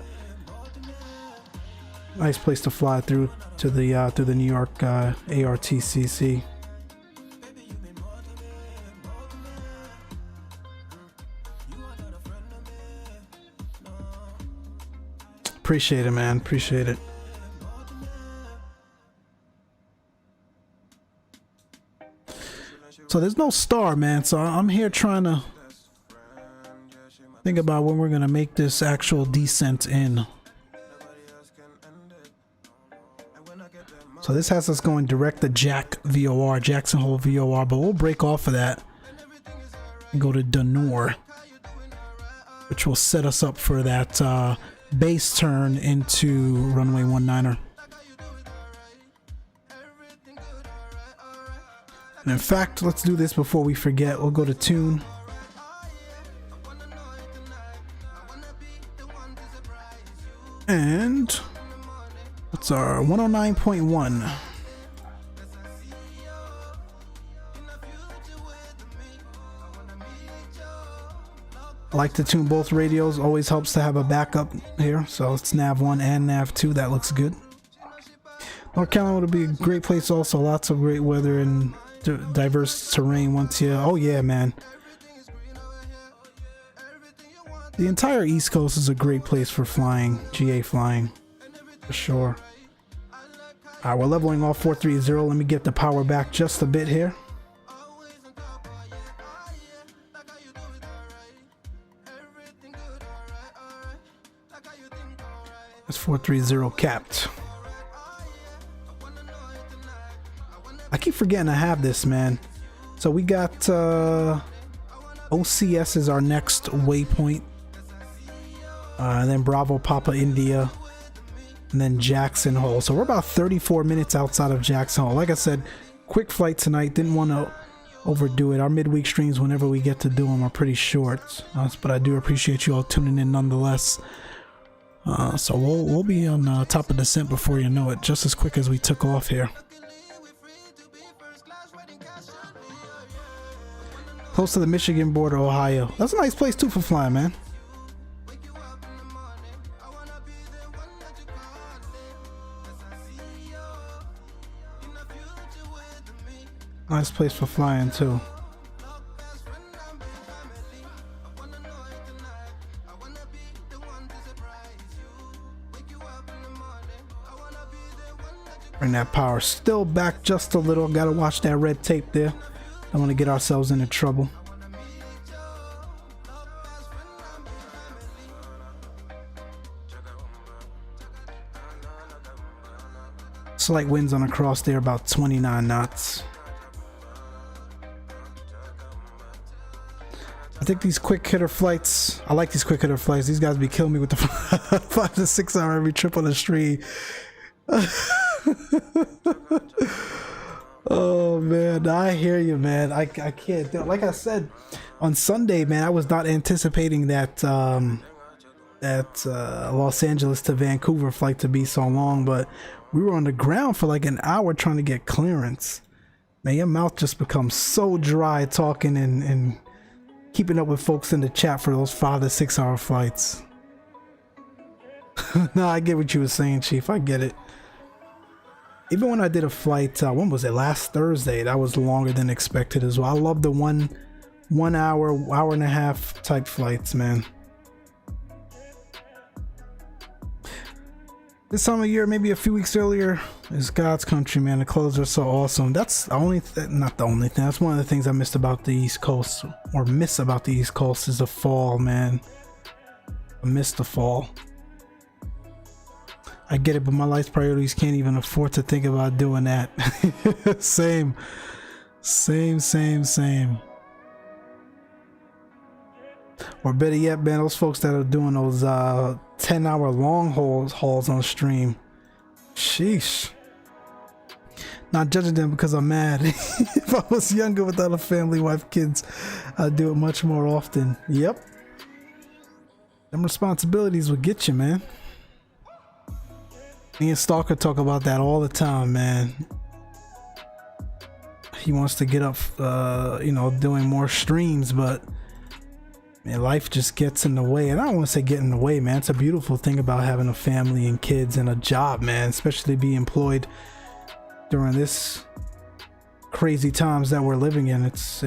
Nice place to fly through to the New York ARTCC. Appreciate it, man. Appreciate it. So there's no star, man. So I'm here trying to think about when we're gonna make this actual descent in. So this has us going direct to Jackson Hole VOR, but we'll break off of that and go to Danor, which will set us up for that base turn into runway 19er. And in fact, let's do this before we forget. We'll go to tune. And what's our 109.1? I like to tune both radios. Always helps to have a backup here. So it's nav 1 and nav 2. That looks good. North Carolina would be a great place also. Lots of great weather and diverse terrain once you... Oh yeah, man. The entire East Coast is a great place for flying, GA flying, for sure. Alright, we're leveling off 430. Let me get the power back just a bit here. That's 430 capped. I keep forgetting I have this, man. So we got OCS is our next waypoint. And then Bravo Papa India. And then Jackson Hole. So we're about 34 minutes outside of Jackson Hole. Like I said, quick flight tonight. Didn't want to overdo it. Our midweek streams, whenever we get to do them, are pretty short. But I do appreciate you all tuning in nonetheless. So we'll be on top of descent before you know it, just as quick as we took off here. Close to the Michigan border, Ohio. That's a nice place too for flying, man. Nice place for flying too. Bring that power still back just a little. Gotta watch that red tape there. Don't want to get ourselves into trouble. Slight winds on the cross there, about 29 knots. I think these quick hitter flights, I like these quick hitter flights. These guys be killing me with the 5 to 6 hour every trip on the street. Oh man, I hear you, man. I can't do it. Like I said on Sunday, man, I was not anticipating that Los Angeles to Vancouver flight to be so long, but we were on the ground for like an hour trying to get clearance. Man, your mouth just becomes so dry talking and keeping up with folks in the chat for those 5 to 6 hour flights. No, I get what you were saying, Chief. I get it. Even when I did a flight, when was it? Last Thursday, that was longer than expected as well. I love the one hour and a half type flights, man. This time of year, maybe a few weeks earlier, is God's country, man. The clothes are so awesome. That's the only not the only thing. That's one of the things I missed about the East Coast, or miss about the East Coast, is the fall, man. I miss the fall. I get it, but my life's priorities can't even afford to think about doing that. Same. Or better yet, man, those folks that are doing those 10-hour long hauls on stream. Sheesh. Not judging them because I'm mad. If I was younger without a family, wife, kids, I'd do it much more often. Yep. Them responsibilities would get you, man. Me and Stalker talk about that all the time, man. He wants to get up, you know, doing more streams, but man, life just gets in the way. And I don't want to say get in the way, man. It's a beautiful thing about having a family and kids and a job, man, especially to be employed during this crazy times that we're living in. It's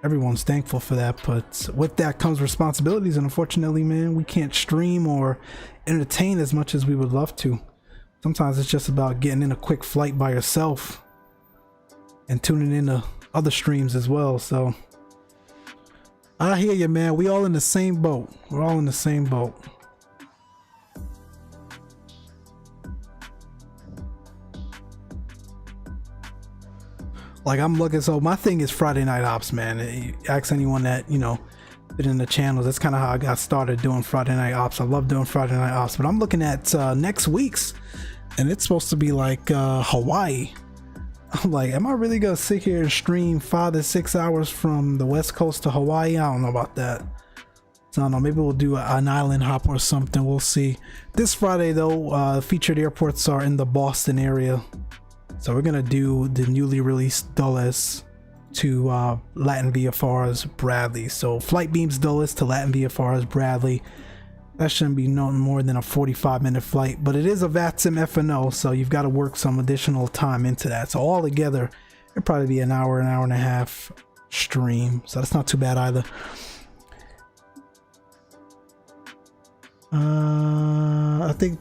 everyone's thankful for that, but with that comes responsibilities, and unfortunately, man, we can't stream or entertain as much as we would love to. Sometimes it's just about getting in a quick flight by yourself and tuning into other streams as well. So I hear you, man. We all in the same boat. We're all in the same boat. Like, I'm looking, so my thing is Friday Night Ops, man. Ask anyone that, you know, been in the channels. That's kind of how I got started doing Friday Night Ops. I love doing Friday Night Ops, but I'm looking at next week's, and it's supposed to be like Hawaii. I'm like, am I really gonna sit here and stream 5 to 6 hours from the West Coast to Hawaii? I don't know about that. So I don't know, maybe we'll do an island hop or something. We'll see. This Friday though, featured airports are in the Boston area. So we're gonna do the newly released Dulles to Latin VFR's Bradley. So flight beams Dulles to Latin VFR's Bradley. That shouldn't be no more than a 45-minute flight, but it is a VATSIM FNO, so you've got to work some additional time into that. So all together, it'd probably be an hour and a half stream. So that's not too bad either. I think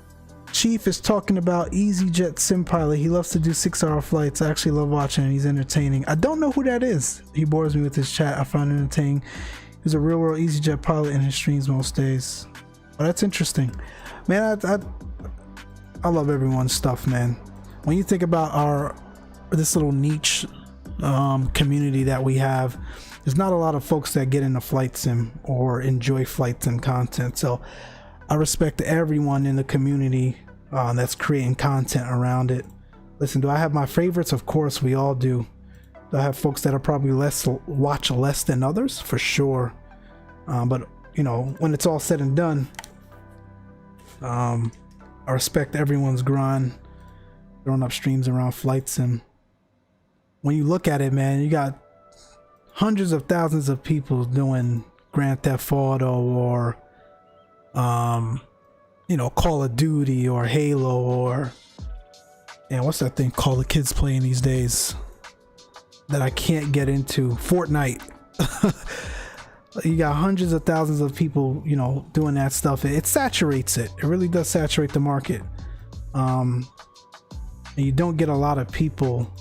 Chief is talking about EasyJet Sim Pilot. He loves to do 6-hour flights. I actually love watching him. He's entertaining. I don't know who that is. He bores me with his chat. I find it entertaining. He's a real-world EasyJet pilot in his streams most days. Oh, that's interesting, man. I love everyone's stuff, man. When you think about this little niche community that we have, there's not a lot of folks that get into flight sim or enjoy flight sim content. So I respect everyone in the community that's creating content around it. Listen, do I have my favorites? Of course, we all do. Do I have folks that are probably watch less than others? For sure. But you know, when it's all said and done, I respect everyone's grind, throwing up streams around flight sim. When you look at it, man, you got hundreds of thousands of people doing Grand Theft Auto or you know, Call of Duty or Halo or, and what's that thing called the kids playing these days that I can't get into? Fortnite. You got hundreds of thousands of people, you know, doing that stuff. It saturates it. It really does saturate the market. And you don't get a lot of people,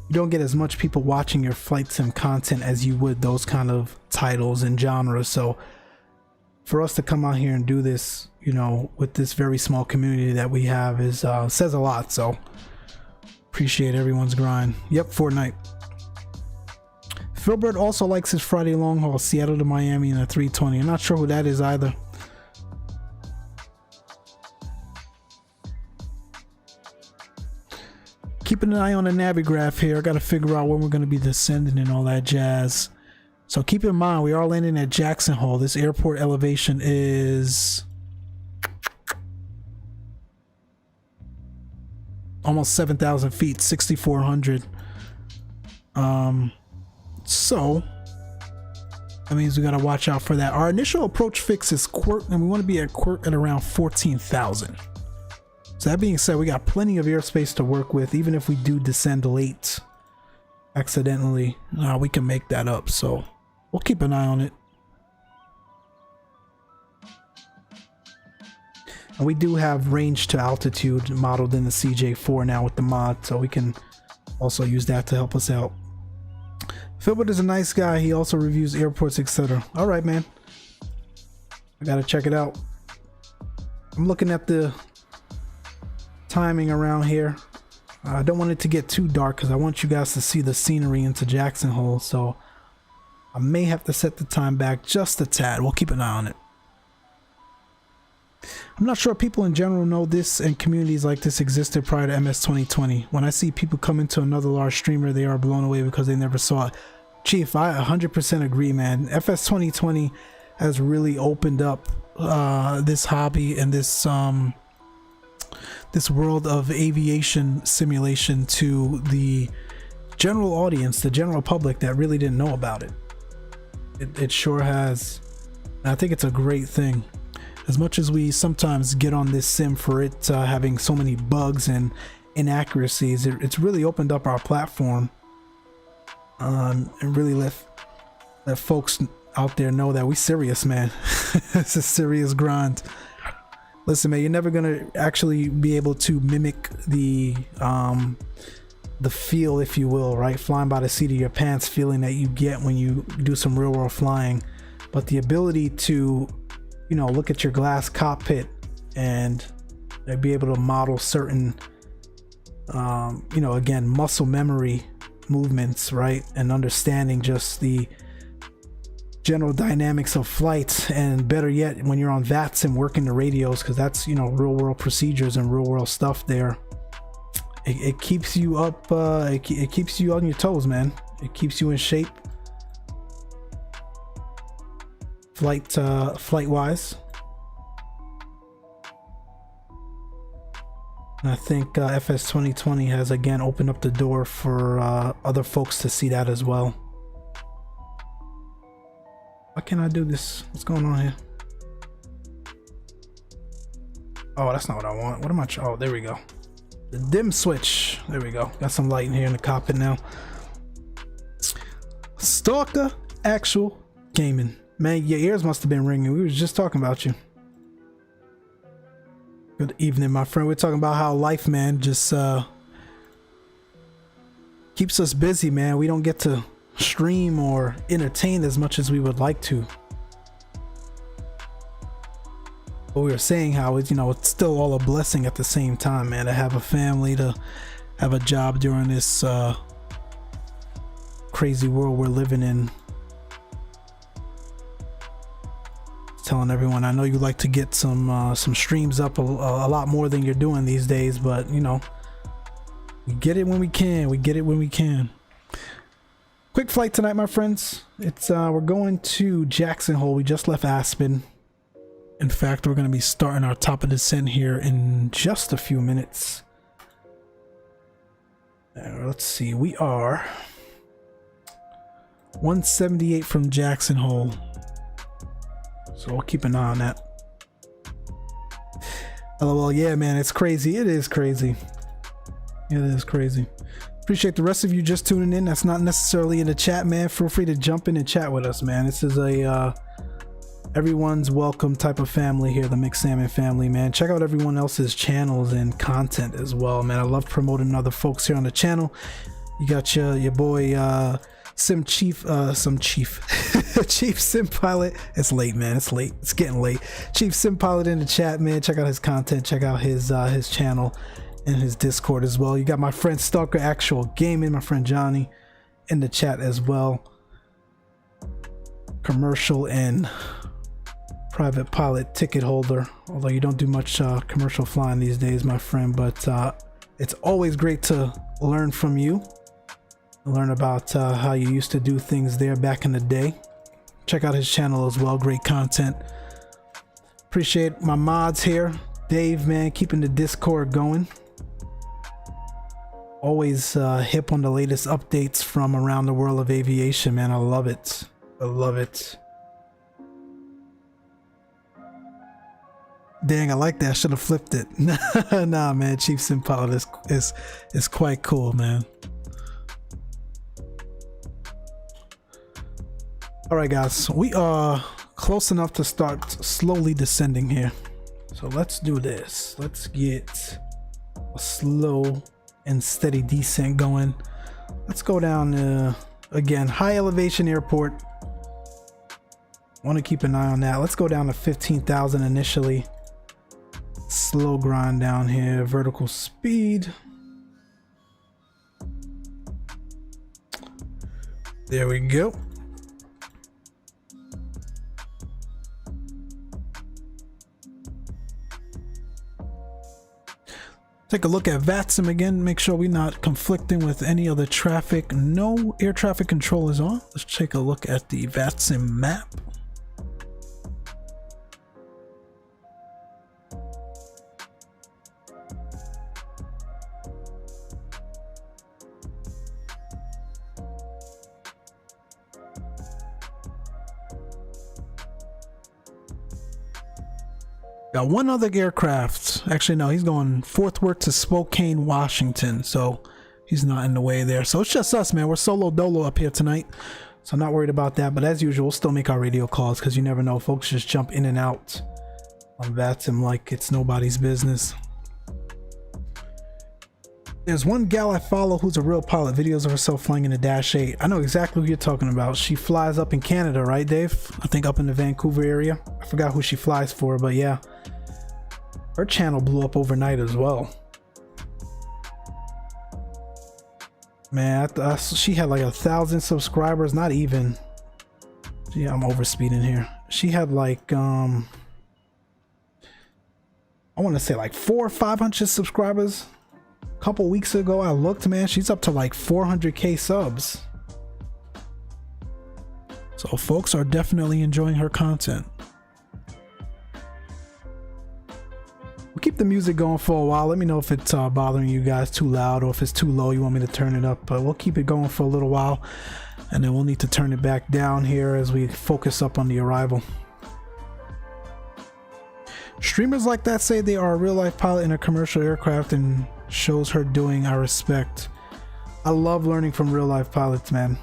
you don't get as much people watching your flight sim content as you would those kind of titles and genres. So for us to come out here and do this, you know, with this very small community that we have is says a lot. So appreciate everyone's grind. Yep, Fortnite. Philbert also likes his Friday long haul, Seattle to Miami in a 320. I'm not sure who that is either. Keeping an eye on the Navigraph here. I got to figure out when we're going to be descending and all that jazz. So keep in mind, we are landing at Jackson Hole. This airport elevation is almost 7,000 feet, 6,400. So that means we got to watch out for that. Our initial approach fix is Quirk, and we want to be at Quirk at around 14,000. So that being said, we got plenty of airspace to work with. Even if we do descend late accidentally, we can make that up. So we'll keep an eye on it. And we do have range to altitude modeled in the CJ4 now with the mod, so we can also use that to help us out. Philbert is a nice guy. He also reviews airports, etc. All right, man. I gotta check it out. I'm looking at the timing around here. I don't want it to get too dark because I want you guys to see the scenery into Jackson Hole. So I may have to set the time back just a tad. We'll keep an eye on it. I'm not sure people in general know this, and communities like this existed prior to MS 2020. When I see people come into another large streamer, they are blown away because they never saw it. Chief, I 100% agree, man. FS 2020 has really opened up this hobby and this world of aviation simulation to the general audience, the general public that really didn't know about it. It sure has. I think it's a great thing. As much as we sometimes get on this sim for it having so many bugs and inaccuracies, it's really opened up our platform and really let folks out there know that we serious, man. It's a serious grind. Listen, man, you're never gonna actually be able to mimic the feel, if you will, right? Flying by the seat of your pants feeling that you get when you do some real world flying. But the ability to, you know, look at your glass cockpit and be able to model certain, you know, again, muscle memory movements, right? And understanding just the general dynamics of flight, and better yet, when you're on VATSIM working the radios, because that's, you know, real world procedures and real world stuff there. It keeps you up, it keeps you on your toes, man. It keeps you in shape. Flight wise, and I think FS 2020 has again opened up the door for other folks to see that as well. Why can't I do this? What's going on here? Oh, that's not what I want. What am I? Oh, there we go. The dim switch. There we go. Got some light in here in the cockpit now. Stalker actual gaming. Man, your ears must have been ringing. We was just talking about you. Good evening, my friend. We're talking about how life, man, just keeps us busy, man. We don't get to stream or entertain as much as we would like to. But we were saying how it's, you know, it's still all a blessing at the same time, man, to have a family, to have a job during this crazy world we're living in. Telling everyone, I know you like to get some streams up a lot more than you're doing these days, but you know, we get it when we can. We get it when we can. Quick flight tonight, my friends. It's we're going to Jackson Hole. We just left Aspen. In fact, we're going to be starting our top of descent here in just a few minutes. Let's see, we are 178 from Jackson Hole. So we'll keep an eye on that. LOL, yeah, man, it's crazy. It is crazy. It is crazy. Appreciate the rest of you just tuning in. That's not necessarily in the chat, man. Feel free to jump in and chat with us, man. This is a everyone's welcome type of family here, the Micslmn family, man. Check out everyone else's channels and content as well, man. I love promoting other folks here on the channel. You got your boy Chief Sim Pilot. It's late, man. It's late. It's getting late. Chief Sim Pilot in the chat, man. Check out his content. Check out his channel and his Discord as well. You got my friend Stalker Actual Gaming, my friend Johnny in the chat as well. Commercial and private pilot ticket holder. Although you don't do much commercial flying these days, my friend, but it's always great to learn from you. Learn about how you used to do things there back in the day. Check out his channel as well. Great content. Appreciate my mods here. Dave, man, keeping the Discord going. Always hip on the latest updates from around the world of aviation, man. I love it. I love it. Dang, I like that. I should have flipped it. Nah, man. Chief Sim Pilot is quite cool, man. All right, guys, we are close enough to start slowly descending here. So let's do this. Let's get a slow and steady descent going. Let's go down again, high elevation airport. Want to keep an eye on that. Let's go down to 15,000 initially. Slow grind down here, vertical speed. There we go. Take a look at VATSIM again, make sure we're not conflicting with any other traffic. No air traffic control is on. Let's take a look at the VATSIM map. Got one other aircraft. Actually, no, he's going forthward to Spokane, Washington. So he's not in the way there. So it's just us, man. We're solo dolo up here tonight. So I'm not worried about that. But as usual, we'll still make our radio calls because you never know. Folks just jump in and out on VATSIM like it's nobody's business. There's one gal I follow who's a real pilot. Videos of herself flying in a Dash 8. I know exactly who you're talking about. She flies up in Canada, right, Dave? I think up in the Vancouver area. I forgot who she flies for, but yeah. Her channel blew up overnight as well. Man, she had like 1,000 subscribers. Not even. Yeah, I'm overspeeding here. She had like, I want to say like 400 or 500 subscribers. Couple weeks ago I looked, man, she's up to like 400k subs. So folks are definitely enjoying her content. We'll keep the music going for a while. Let me know if it's bothering you guys too loud, or if it's too low, you want me to turn it up. But we'll keep it going for a little while, and then we'll need to turn it back down here as we focus up on the arrival. Streamers like that say they are a real life pilot in a commercial aircraft, and shows her doing. I respect. I love learning from real life pilots, man.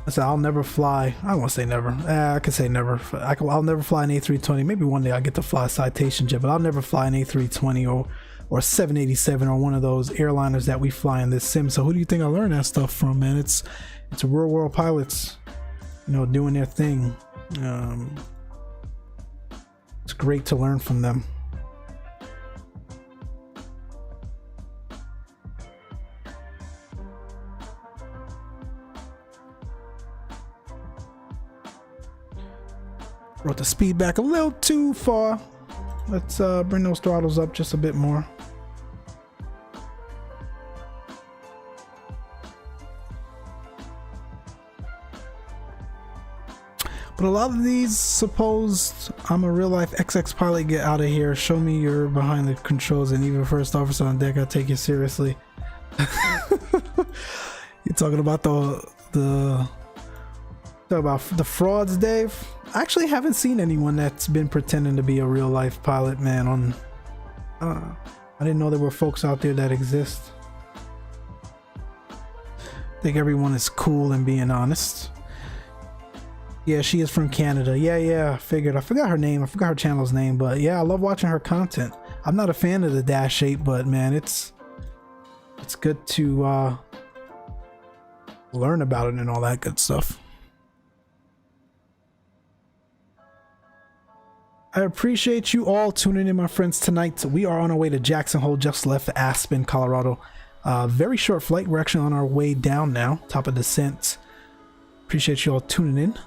I said I'll never fly. I don't want to say never. I could say never. I'll never fly an A320. Maybe one day I'll get to fly a Citation jet, but I'll never fly an A320 or 787 or one of those airliners that we fly in this sim. So who do you think I learned that stuff from, man? It's real world pilots, you know, doing their thing. It's great to learn from them. Brought the speed back a little too far. Let's bring those throttles up just a bit more. But a lot of these supposed I'm a real life XX pilot, get out of here, show me you're behind the controls, and even first officer on deck, I take you seriously. You're talking about the frauds, Dave? I actually haven't seen anyone that's been pretending to be a real life pilot, man. I didn't know there were folks out there that exist. I think everyone is cool and being honest. Yeah, she is from Canada. Yeah, I figured. I forgot her name. I forgot her channel's name, but yeah, I love watching her content. I'm not a fan of the Dash 8, but man, it's good to learn about it and all that good stuff. I appreciate you all tuning in, my friends. Tonight we are on our way to Jackson Hole, just left Aspen, Colorado. Very short flight. We're actually on our way down now, top of descent. Appreciate you all tuning in.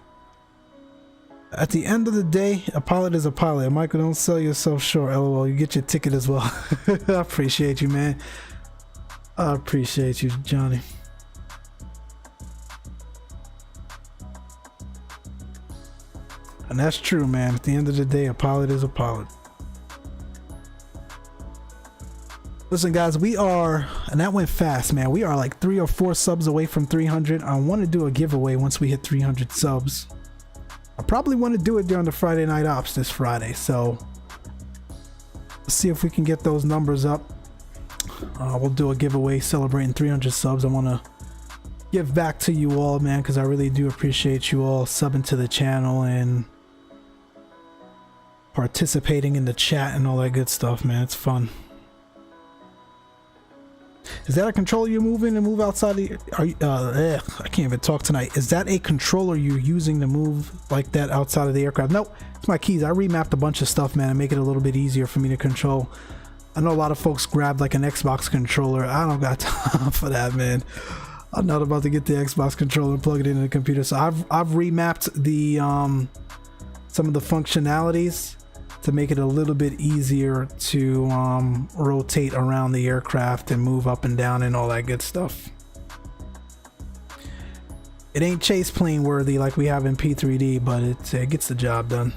At the end of the day, a pilot is a pilot. Michael, don't sell yourself short. LOL, you get your ticket as well. I appreciate you, man. I appreciate you, Johnny. And that's true, man. At the end of the day, a pilot is a pilot. Listen, guys, we are, and that went fast, man. We are like 3 or 4 subs away from 300. I want to do a giveaway once we hit 300 subs. I probably want to do it during the Friday Night Ops this Friday. So let's see if we can get those numbers up. We'll do a giveaway celebrating 300 subs. I want to give back to you all, man, because I really do appreciate you all subbing to the channel and participating in the chat and all that good stuff, man. It's fun. Is that a controller you're moving to move outside the, I can't even talk tonight. Is that a controller you're using to move like that outside of the aircraft? Nope, it's my keys. I remapped a bunch of stuff, man, and make it a little bit easier for me to control. I know a lot of folks grabbed like an Xbox controller. I don't got time for that, man. I'm not about to get the Xbox controller and plug it into the computer. So I've remapped the some of the functionalities to make it a little bit easier to rotate around the aircraft and move up and down and all that good stuff. It ain't chase plane worthy like we have in P3D, but it gets the job done.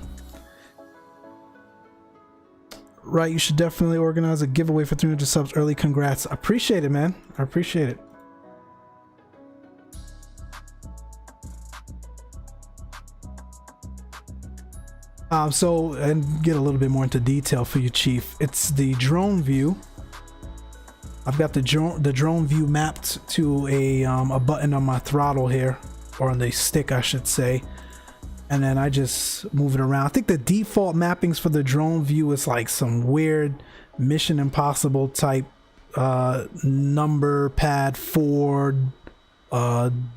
Right, you should definitely organize a giveaway for 300 subs early. Congrats. I appreciate it, man. I appreciate it. So, and get a little bit more into detail for you, Chief. It's the drone view. I've got the drone view mapped to a button on my throttle here, or on the stick, I should say. And then I just move it around. I think the default mappings for the drone view is like some weird Mission Impossible type number pad 4 WAD.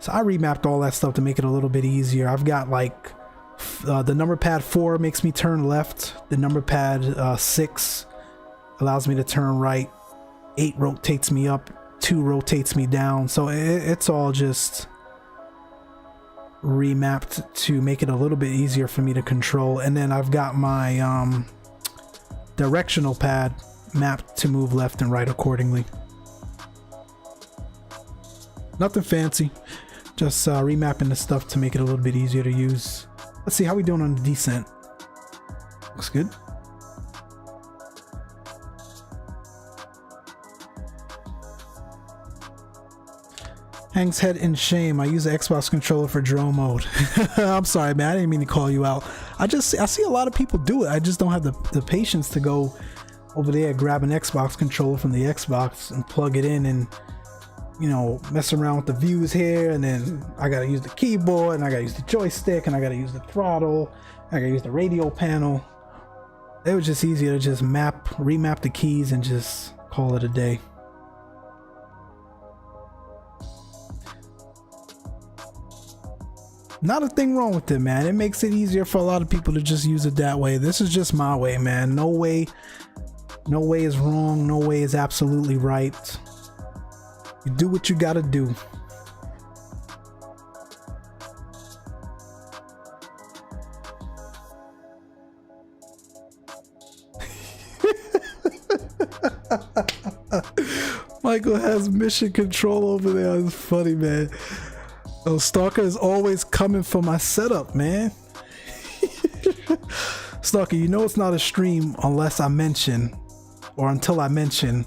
So I remapped all that stuff to make it a little bit easier. I've got like the number pad 4 makes me turn left. The number pad 6 allows me to turn right. 8 rotates me up. 2 rotates me down. So it's all just remapped to make it a little bit easier for me to control. And then I've got my directional pad mapped to move left and right accordingly. Nothing fancy, just remapping the stuff to make it a little bit easier to use. Let's see how we doing on the descent. Looks good. Hangs head in shame. I use the Xbox controller for drone mode. I'm sorry, man. I didn't mean to call you out. I see a lot of people do it. I just don't have the patience to go over there, grab an Xbox controller from the Xbox and plug it in and, you know, mess around with the views here. And then I got to use the keyboard and I got to use the joystick and I got to use the throttle. I got to use the radio panel. It was just easier to just remap the keys and just call it a day. Not a thing wrong with it, man. It makes it easier for a lot of people to just use it that way. This is just my way, man. No way is wrong. No way is absolutely right. You do what you gotta do. Michael has mission control over there. It's funny, man. Oh, Stalker is always coming for my setup, man. Stalker, you know it's not a stream unless I mention, or until I mention,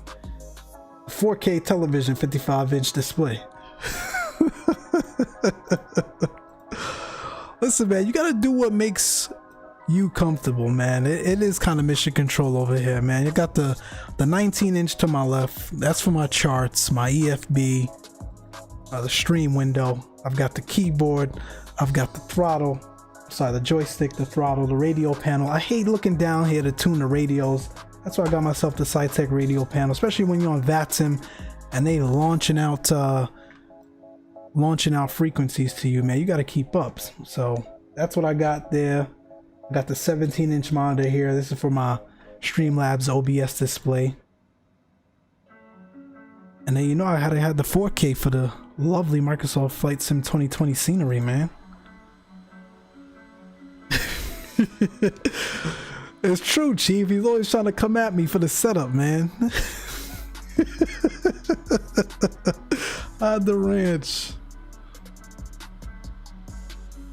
4K television, 55-inch display. Listen, man, you gotta do what makes you comfortable, man. It is kind of mission control over here, man. You got the 19-inch to my left. That's for my charts, my EFB, the stream window. I've got the keyboard, I've got the throttle, sorry, the joystick, the throttle, the radio panel. I hate looking down here to tune the radios. That's why I got myself the SciTech radio panel, especially when you're on VATSIM and they launching out frequencies to you, man. You got to keep up. So that's what I got there. I got the 17-inch monitor here. This is for my Streamlabs OBS display. And then, you know, I had the 4K for the lovely Microsoft Flight Sim 2020 scenery, man. It's true, Chief. He's always trying to come at me for the setup, man. At the ranch.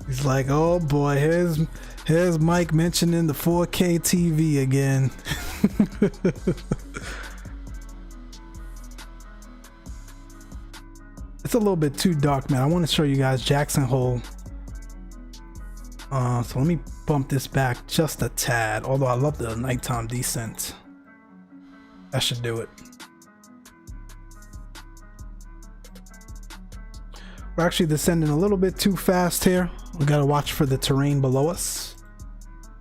He's like, oh boy, here's Mike mentioning the 4K TV again. It's a little bit too dark, man. I want to show you guys Jackson Hole. So let me bump this back just a tad. Although I love the nighttime descent. That should do it. We're actually descending a little bit too fast here. We gotta watch for the terrain below us.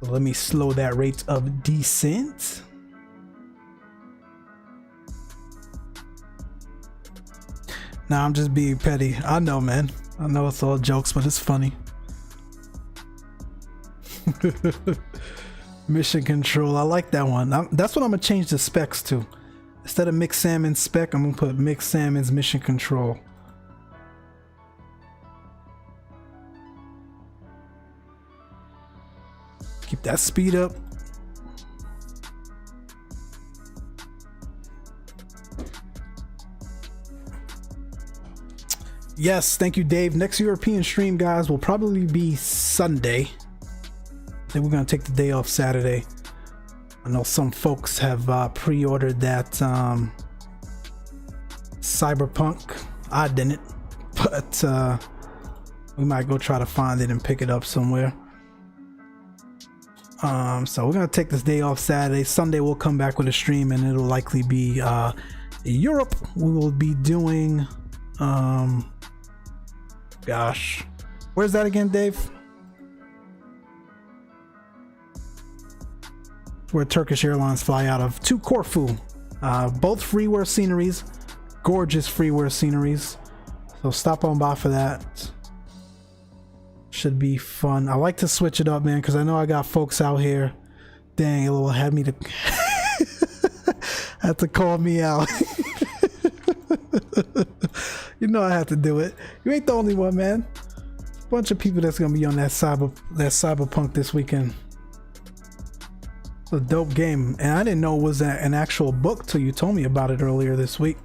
So let me slow that rate of descent. Nah, I'm just being petty. I know, man. I know it's all jokes, but it's funny. Mission control. I like that one. That's what I'm gonna change the specs to. Instead of Micslmn spec, I'm gonna put Micslmn's mission control. that speed up. Yes, thank you, Dave. Next European stream, guys, will probably be Sunday. I think we're gonna take the day off Saturday. I know some folks have pre-ordered that Cyberpunk. I didn't, but we might go try to find it and pick it up somewhere. So we're gonna take this day off Saturday. Sunday we'll come back with a stream, and it'll likely be Europe. We will be doing gosh, where's that again, Dave? Where Turkish Airlines fly out of, to Corfu. Both freeware sceneries, gorgeous freeware sceneries. So stop on by for that. Should be fun. I like to switch it up, man, because I know I got folks out here. Dang, it had me to had to call me out. You know I have to do it. You ain't the only one, man. A bunch of people that's gonna be on that Cyberpunk this weekend. It's a dope game, and I didn't know it was an actual book till you told me about it earlier this week.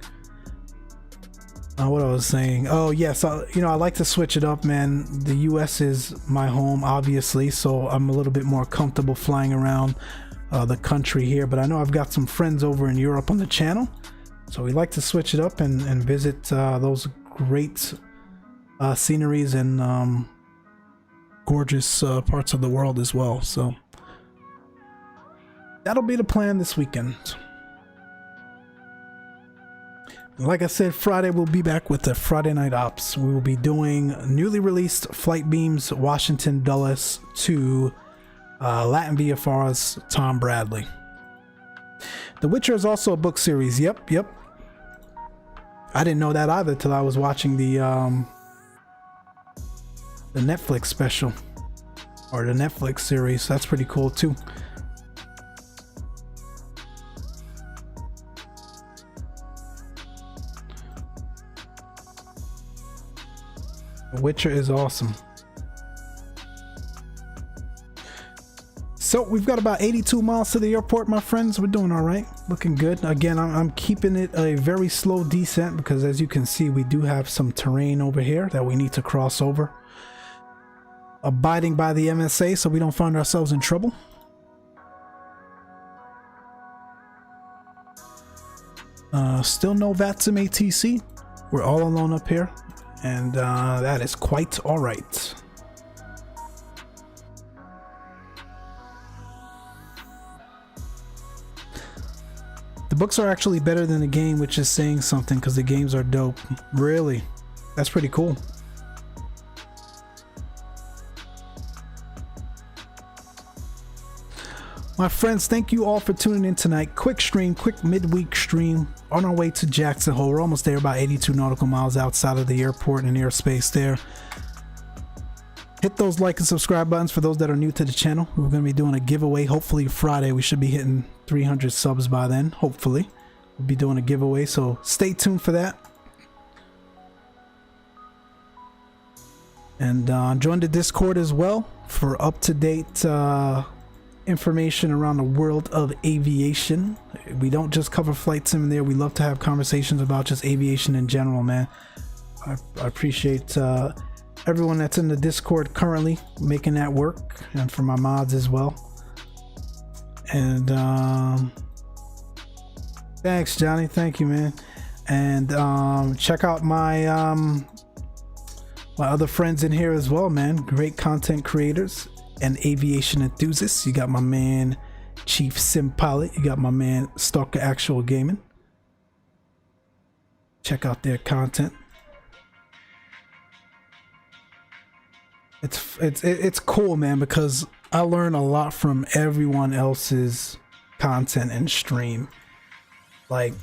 What I was saying. Oh yes, you know, I like to switch it up, man. The US is my home, obviously, so I'm a little bit more comfortable flying around the country here, but I know I've got some friends over in Europe on the channel, so we like to switch it up and visit those great sceneries and gorgeous parts of the world as well. So that'll be the plan this weekend. Like I said, Friday we'll be back with the Friday Night Ops. We will be doing newly released Flight Beams Washington Dulles to Latin VFR's Tom Bradley. The Witcher is also a book series. Yep. I didn't know that either till I was watching the Netflix special, or the Netflix series. That's pretty cool too. The Witcher is awesome. So we've got about 82 miles to the airport, my friends. We're doing all right, looking good. Again, I'm keeping it a very slow descent because, as you can see, we do have some terrain over here that we need to cross over. Abiding by the MSA so we don't find ourselves in trouble. Still no VATSIM ATC. We're all alone up here, and that is quite all right. The books are actually better than the game, which is saying something because the games are dope. Really? That's pretty cool. My friends, thank you all for tuning in tonight. Quick stream, quick midweek stream on our way to Jackson Hole. We're almost there, about 82 nautical miles outside of the airport and airspace there. Hit those like and subscribe buttons for those that are new to the channel. We're going to be doing a giveaway. Hopefully Friday, we should be hitting 300 subs by then. Hopefully we'll be doing a giveaway, so stay tuned for that. And join the Discord as well for up-to-date information around the world of aviation. We don't just cover flight sim in there. We love to have conversations about just aviation in general, man. I appreciate everyone that's in the Discord currently making that work, and for my mods as well. And thanks, Johnny. Thank you, man. And check out my my other friends in here as well, man. Great content creators and aviation enthusiasts. You got my man Chief Sim Pilot. You got my man Stalker Actual Gaming. Check out their content. It's cool, man, because I learn a lot from everyone else's content and stream. Like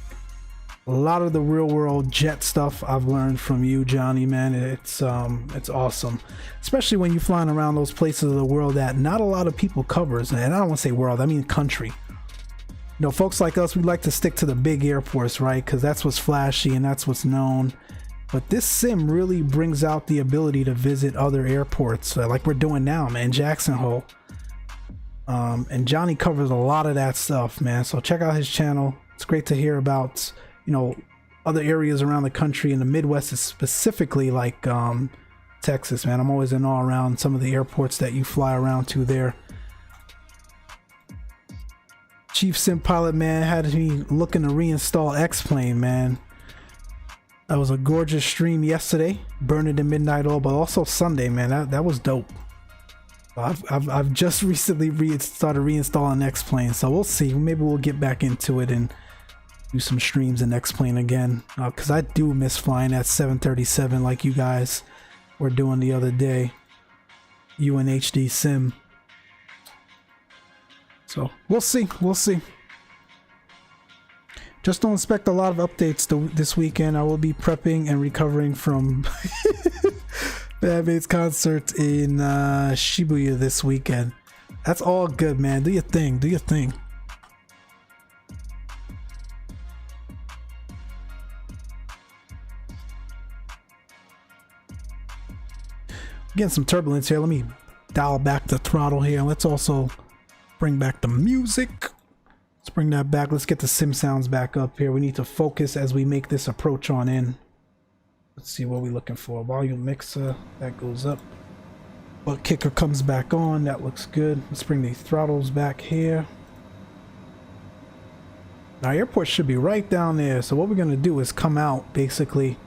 a lot of the real world jet stuff I've learned from you, Johnny, man. It's awesome, especially when you're flying around those places of the world that not a lot of people covers. And I don't want to say world, I mean country. You know, folks like us, we like to stick to the big airports, right? Because that's what's flashy and that's what's known. But this sim really brings out the ability to visit other airports, like we're doing now, man. Jackson Hole. And Johnny covers a lot of that stuff, man. So check out his channel. It's great to hear about, you know, other areas around the country, in the Midwest specifically, like Texas, man. I'm always in awe around some of the airports that you fly around to there. Chief Sim Pilot, man, had me looking to reinstall Xplane, man. That was a gorgeous stream yesterday, Burning in Midnight Oil, but also Sunday, man. That was dope. I've just recently started reinstalling Xplane, so we'll see. Maybe we'll get back into it and do some streams in Xplane again, because I do miss flying at 737 like you guys were doing the other day. You and HD Sim. So we'll see. We'll see. Just don't expect a lot of updates this weekend. I will be prepping and recovering from Badmates concert in Shibuya this weekend. That's all good, man. Do your thing. Do your thing. Getting some turbulence here. Let me dial back the throttle here. Let's also bring back the music. Let's bring that back. Let's get the sim sounds back up here. We need to focus as we make this approach on in. Let's see what we're looking for. Volume mixer, that goes up. Butt kicker comes back on. That looks good. Let's bring the throttles back here. Now, airport should be right down there. So what we're going to do is come out, basically,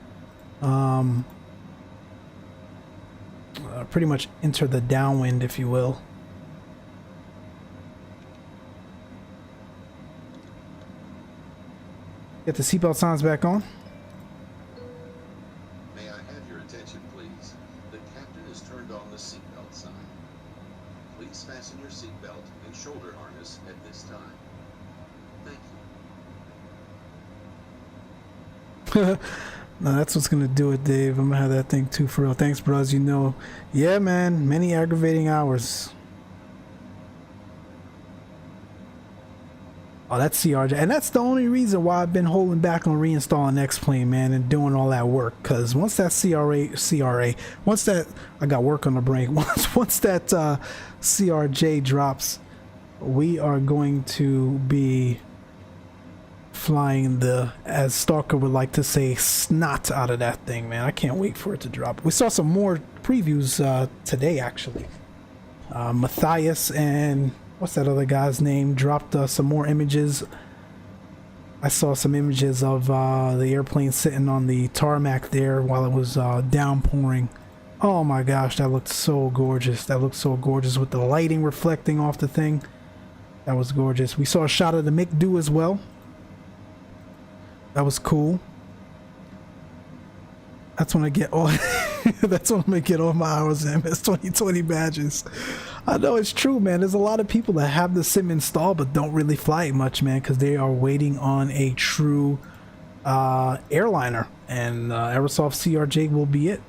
pretty much enter the downwind, if you will. Get the seatbelt signs back on. May I have your attention, please? The captain has turned on the seatbelt sign. Please fasten your seatbelt and shoulder harness at this time. Thank you. No, that's what's gonna do it, Dave. I'm gonna have that thing too, for real. Thanks, bros. You know, yeah, man. Many aggravating hours. Oh, that's CRJ, and that's the only reason why I've been holding back on reinstalling Xplane, man, and doing all that work. Cause once that once that I got work on the brain. Once that CRJ drops, we are going to be flying the, as Stalker would like to say, snot out of that thing, man. I can't wait for it to drop. We saw some more previews today, actually. Matthias and what's that other guy's name dropped some more images. I saw some images of the airplane sitting on the tarmac there while it was downpouring. Oh my gosh, that looked so gorgeous. That looked so gorgeous with the lighting reflecting off the thing. That was gorgeous. We saw a shot of the McDo as well. That was cool. That's when I get all that's when I'm gonna get all my hours in MS 2020 badges. I know it's true, man. There's a lot of people that have the sim installed but don't really fly it much, man, because they are waiting on a true airliner, and Aerosoft CRJ will be it.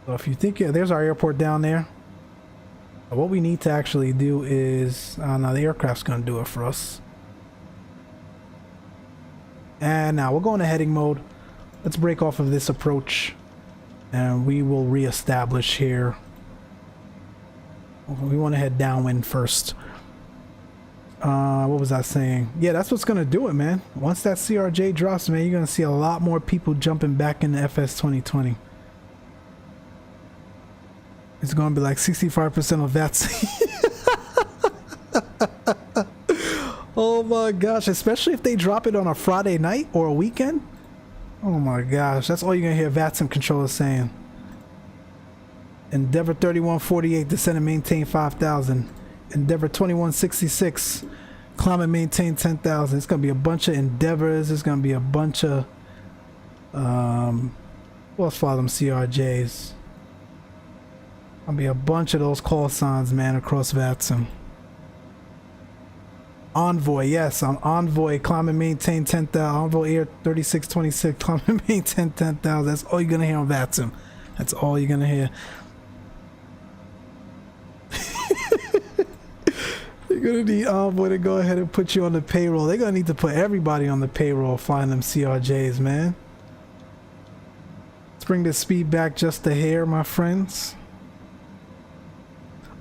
So if you think, yeah, there's our airport down there. But what we need to actually do is now the aircraft's gonna do it for us. And now we'll go into heading mode. Let's break off of this approach and we will reestablish here. We want to head downwind first. What was I saying? Yeah, that's what's gonna do it, man. Once that CRJ drops, man, you're gonna see a lot more people jumping back into FS 2020. It's gonna be like 65% of VATSIM. Oh my gosh, especially if they drop it on a Friday night or a weekend. Oh my gosh, that's all you're gonna hear VATSIM controllers saying. Endeavor 3148, descend and maintain 5,000. Endeavor 2166, climb and maintain 10,000. It's gonna be a bunch of Endeavors. There's gonna be a bunch of let's follow them CRJs. Gonna be a bunch of those call signs, man, across VATSIM. Envoy, yes, I'm Envoy, climb and maintain 10,000. Envoy Air 3626, climb and maintain 10,000. That's all you're gonna hear on VATSIM. That's all you're gonna hear. You're gonna need Envoy to go ahead and put you on the payroll. They're gonna need to put everybody on the payroll flying them CRJs, man. Let's bring the speed back just a hair, my friends.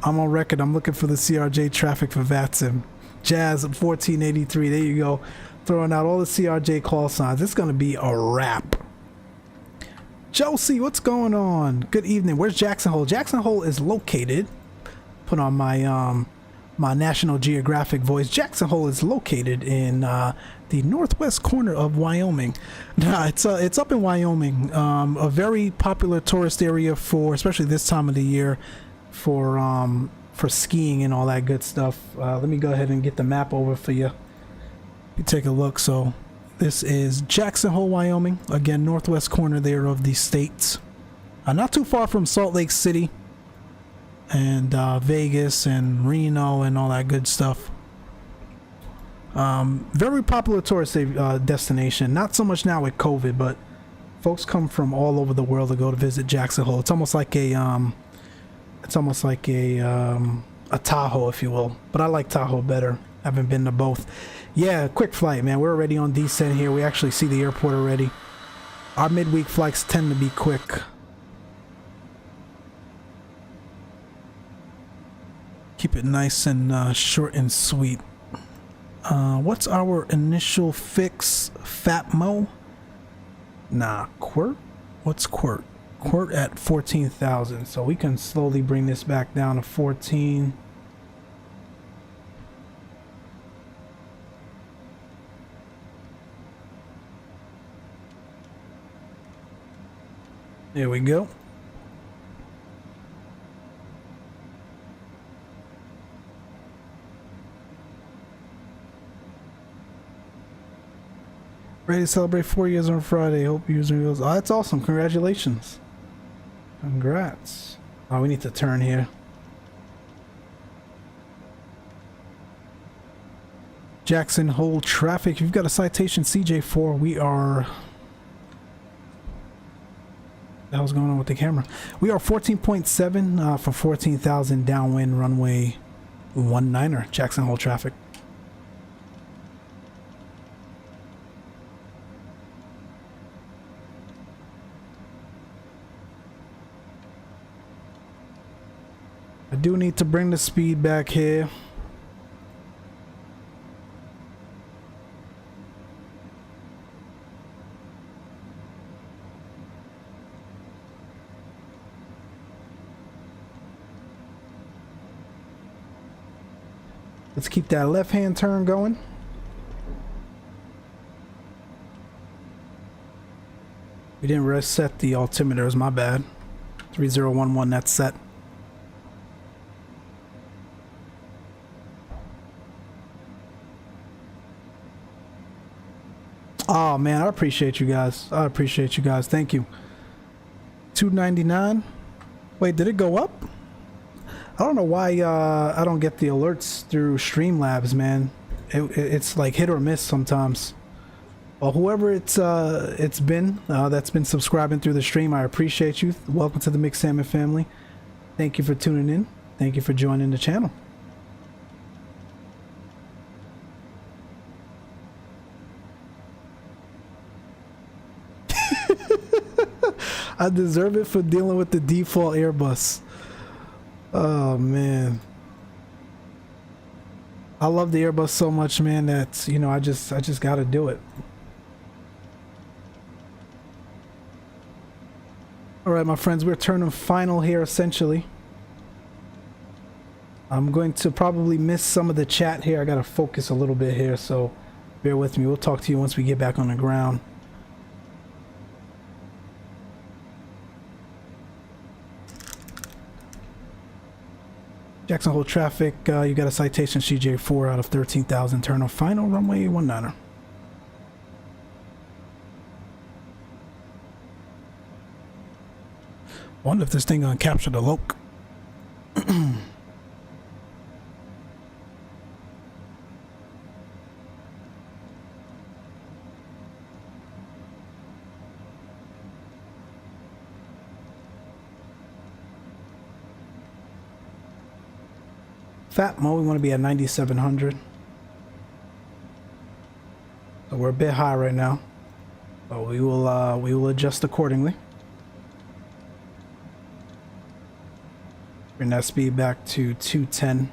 I'm on record. I'm looking for the CRJ traffic for VATSIM. Jazz 1483. There you go. Throwing out all the CRJ call signs. It's going to be a wrap. Josie, what's going on? Good evening. Where's Jackson Hole? Jackson Hole is located. Put on my my National Geographic voice. Jackson Hole is located in the northwest corner of Wyoming. Nah, it's up in Wyoming. A very popular tourist area for, especially this time of the year, for skiing and all that good stuff. Let me go ahead and get the map over for you. You take a look. So this is Jackson Hole, Wyoming. Again, northwest corner there of the state. Not too far from Salt Lake City and Vegas and Reno and all that good stuff. Very popular tourist destination. Not so much now with COVID, but folks come from all over the world to go to visit Jackson Hole. It's almost like a Tahoe, if you will. But I like Tahoe better. Haven't been to both. Yeah, quick flight, man. We're already on descent here. We actually see the airport already. Our midweek flights tend to be quick. Keep it nice and short and sweet. What's our initial fix? Fatmo? Nah, Quirt? What's Quirt? Quirt at 14,000. So we can slowly bring this back down to 14. There we go. Ready to celebrate 4 years on Friday. Hope you're using wheels. Oh, that's awesome. Congratulations. Congrats. Oh, we need to turn here. Jackson Hole traffic. If you've got a citation CJ4, we are... What the hell's going on with the camera? We are 14.7 for 14,000 downwind runway 19er. Jackson Hole traffic. I do need to bring the speed back here. Let's keep that left-hand turn going. We didn't reset the altimeters, my bad. 3011, that's set. Oh man, I appreciate you guys. I appreciate you guys. Thank you. 299. Wait, did it go up? I don't know why I don't get the alerts through Streamlabs, man. It's like hit or miss sometimes. Well, whoever it's been that's been subscribing through the stream, I appreciate you. Welcome to the Micslmn family. Thank you for tuning in. Thank you for joining the channel. I deserve it for dealing with the default Airbus. Oh man, I love the Airbus so much, man, that you know I just got to do it. All right, my friends, we're turning final here essentially. I'm going to probably miss some of the chat here. I got to focus a little bit here, so bear with me. We'll talk to you once we get back on the ground. Jackson Hole traffic, you got a citation CJ4 out of 13,000, turn off final, runway 19er. Wonder if this thing gonna capture the loc. Fatmo, we want to be at 9,700. So we're a bit high right now, but we will adjust accordingly. Bring that speed back to 210.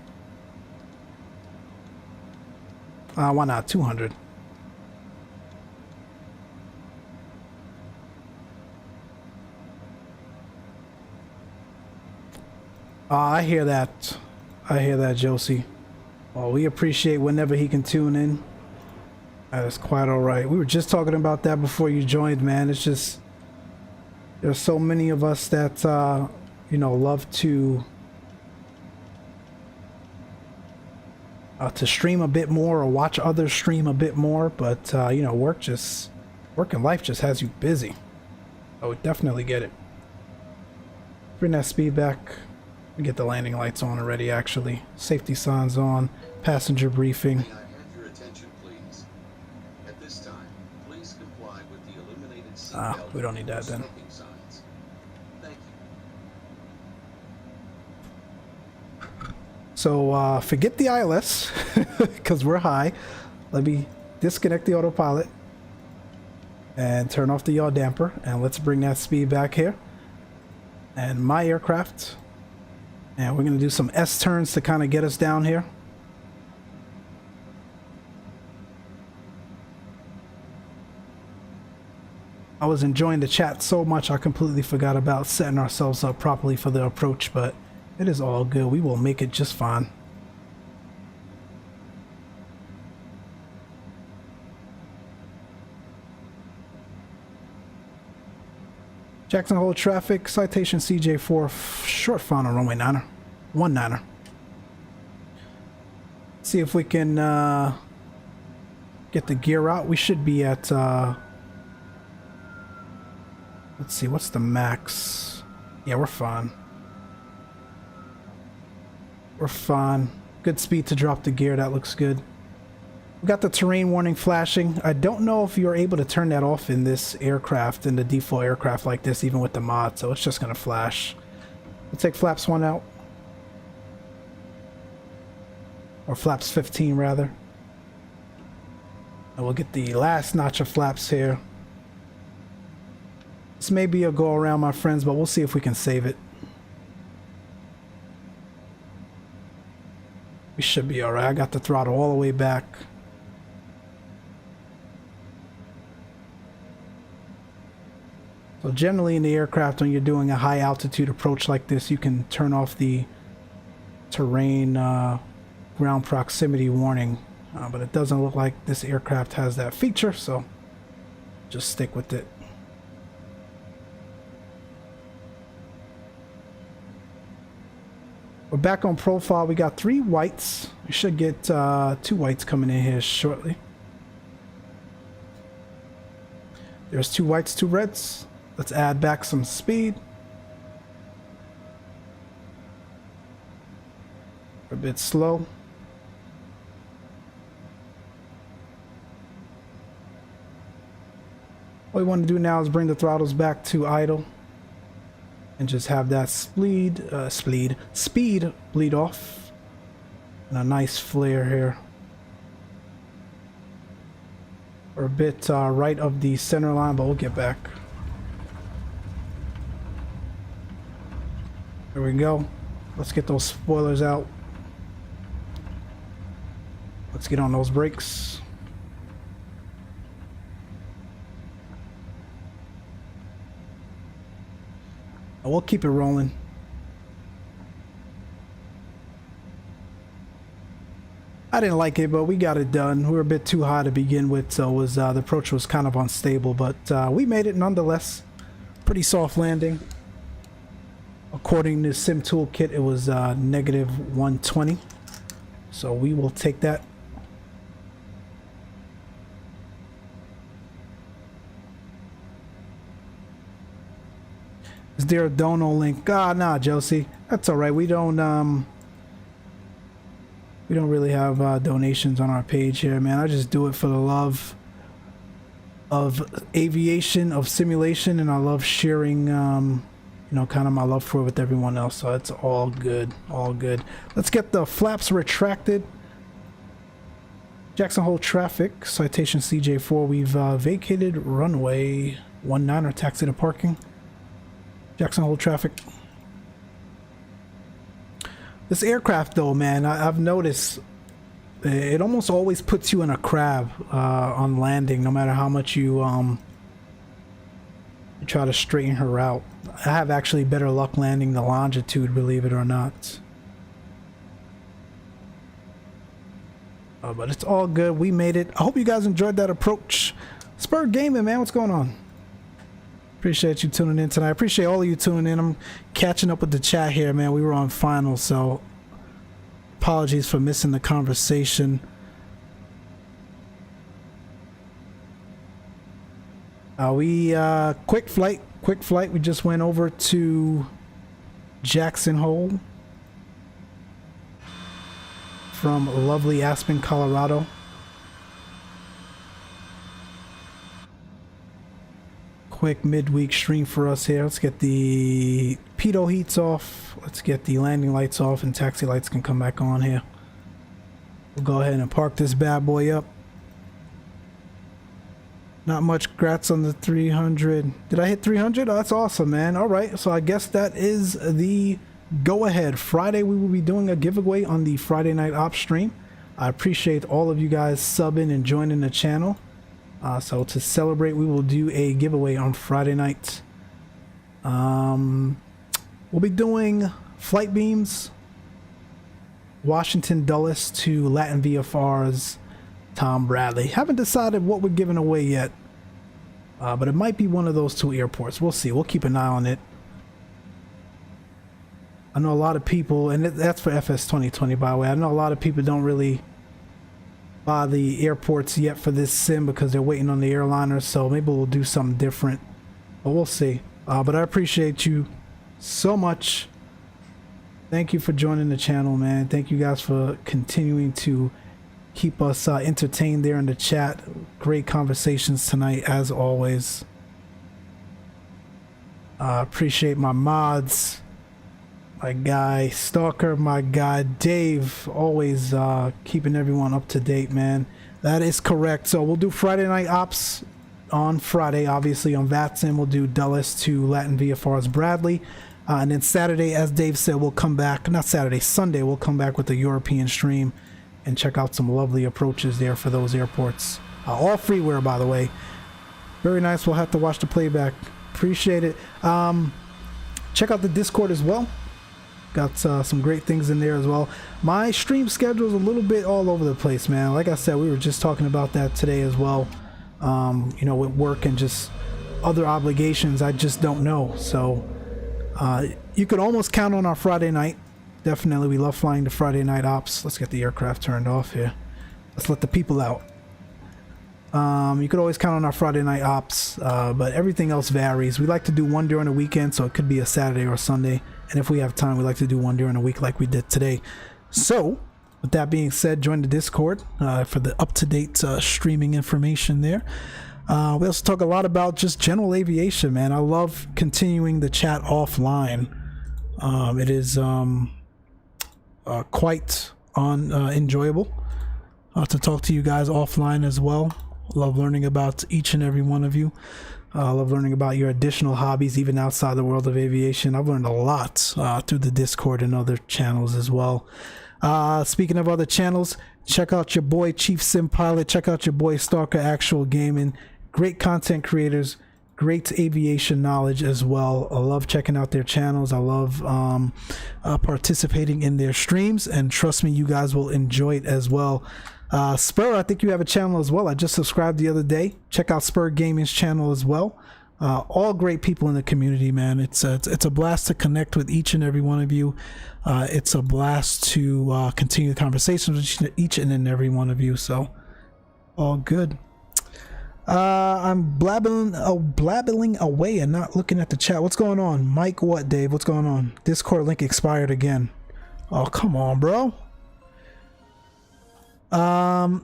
Why not 200? I hear that. I hear that, Josie. Well, we appreciate whenever he can tune in. That is quite all right. We were just talking about that before you joined, man. It's just there's so many of us that you know, love to stream a bit more or watch others stream a bit more, but you know, work and life just has you busy. I would definitely get it. Bring that speed back. We get the landing lights on already, actually. Safety signs on. Passenger briefing. May I have your attention, please? At this time, please comply with the illuminated seatbelt we don't need that then. smoking signs. Thank you. So forget the ILS because we're high. Let me disconnect the autopilot and turn off the yaw damper, and let's bring that speed back here. And my aircraft. And we're going to do some S turns to kind of get us down here. I was enjoying the chat so much I completely forgot about setting ourselves up properly for the approach, but it is all good. We will make it just fine. Jackson Hole traffic, citation CJ4, short final runway 9er, 19er. See if we can get the gear out. We should be at, let's see, what's the max? Yeah, we're fine. We're fine. Good speed to drop the gear, that looks good. We got the terrain warning flashing. I don't know if you're able to turn that off in this aircraft, in the default aircraft like this, even with the mod, so it's just gonna flash. We'll take flaps 1 out. Or flaps 15 rather. And we'll get the last notch of flaps here. This may be a go around, my friends, but we'll see if we can save it. We should be alright. I got the throttle all the way back. So generally in the aircraft, when you're doing a high altitude approach like this, you can turn off the terrain ground proximity warning, but it doesn't look like this aircraft has that feature, so just stick with it. We're back on profile. We got 3 whites. We should get 2 whites coming in here shortly. There's 2 whites, 2 reds. Let's add back some speed. We're a bit slow. What we want to do now is bring the throttles back to idle and just have that speed bleed off, and a nice flare here. We're a bit right of the center line, but we'll get back. There we go. Let's get those spoilers out. Let's get on those brakes. And we'll keep it rolling. I didn't like it, but we got it done. We were a bit too high to begin with, so it was the approach was kind of unstable, but we made it nonetheless. Pretty soft landing. According to Sim Toolkit, it was negative 120, so we will take that. Is there a dono link? Nah, Josie, that's all right. We don't really have donations on our page here, man. I just do it for the love of aviation, of simulation, and I love sharing, you know, kind of my love for it with everyone else. So it's all good, all good. Let's get the flaps retracted. Jackson Hole traffic, citation CJ4. We've vacated runway 19er, taxi to parking. Jackson Hole traffic. This aircraft though, man, I've noticed it almost always puts you in a crab on landing, no matter how much you try to straighten her out. I have actually better luck landing the longitude, believe it or not. But it's all good. We made it. I hope you guys enjoyed that approach. Spur Gaming, man, what's going on? Appreciate you tuning in tonight. I appreciate all of you tuning in. I'm catching up with the chat here, man. We were on finals, so apologies for missing the conversation. Quick flight. We just went over to Jackson Hole from lovely Aspen, Colorado. Quick midweek stream for us here. Let's get the pitot heats off. Let's get the landing lights off, and taxi lights can come back on here. We'll go ahead and park this bad boy up. Not much grats on the 300. Did I hit 300? Oh, that's awesome, man. All right, so I guess that is the go ahead. Friday we will be doing a giveaway on the Friday night ops stream. I appreciate all of you guys subbing and joining the channel. So to celebrate, we will do a giveaway on Friday night. We'll be doing flight beams, Washington Dulles to Latin VFR's Tom Bradley. Haven't decided what we're giving away yet, but it might be one of those two airports. We'll see. We'll keep an eye on it. I know a lot of people, and that's for FS 2020, by the way. I know a lot of people don't really buy the airports yet for this sim because they're waiting on the airliners, so maybe we'll do something different, but we'll see. But I appreciate you so much. Thank you for joining the channel, man. Thank you guys for continuing to keep us entertained there in the chat. Great conversations tonight, as always. Appreciate my mods, my guy Stalker, my guy Dave, always keeping everyone up to date, man. That is correct. So we'll do Friday night ops on Friday. Obviously on VATSIM we'll do Dulles to Latin VFR's Bradley, and then Saturday, as Dave said, we'll come back. Not Saturday, Sunday we'll come back with a European stream and check out some lovely approaches there for those airports. All freeware, by the way. Very nice. We'll have to watch the playback. Appreciate it. Check out the Discord as well. Got some great things in there as well. My stream schedule is a little bit all over the place, man. Like I said, we were just talking about that today as well. You know, with work and just other obligations, I just don't know. So you could almost count on our Friday night. Definitely, we love flying the Friday night ops. Let's get the aircraft turned off here. Let's let the people out. You could always count on our Friday night ops, but everything else varies. We like to do one during the weekend, so it could be a Saturday or a Sunday. And if we have time, we like to do one during the week like we did today. So, with that being said, join the Discord for the up-to-date streaming information there. We also talk a lot about just general aviation, man. I love continuing the chat offline. It is quite enjoyable to talk to you guys offline as well. Love learning about each and every one of you. Love learning about your additional hobbies, even outside the world of aviation. I've learned a lot through the Discord and other channels as well. Speaking of other channels, check out your boy Chief Sim Pilot. Check out your boy Stalker Actual Gaming. Great content creators, great aviation knowledge as well. I love checking out their channels. I love participating in their streams, and trust me, you guys will enjoy it as well. Spur, I think you have a channel as well. I just subscribed the other day. Check out Spur Gaming's channel as well. All great people in the community, man. It's a blast to connect with each and every one of you. It's a blast to continue the conversations with each and every one of you. So all good. I'm blabbling away and not looking at the chat. What's going on, Mike? What, Dave? What's going on? Discord link expired again. Oh, come on, bro.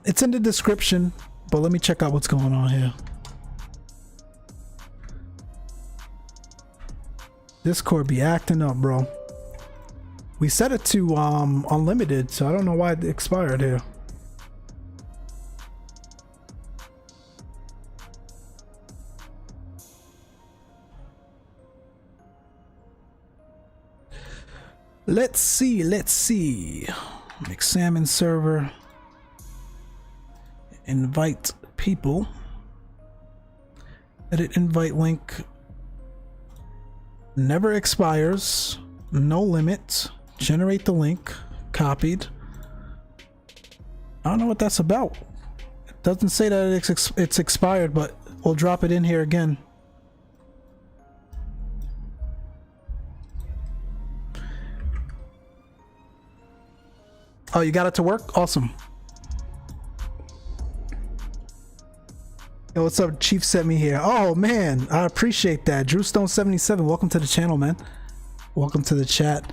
It's in the description, but let me check out what's going on here. Discord be acting up, bro. We set it to unlimited, so I don't know why it expired here. Let's see. Micslmn server. Invite people. Edit invite link. Never expires. No limit. Generate the link. Copied. I don't know what that's about. It doesn't say that it's expired, but we'll drop it in here again. Oh, you got it to work? Awesome. Yo, what's up? Chief sent me here. Oh man, I appreciate that. DrewStone77, welcome to the channel, man. Welcome to the chat.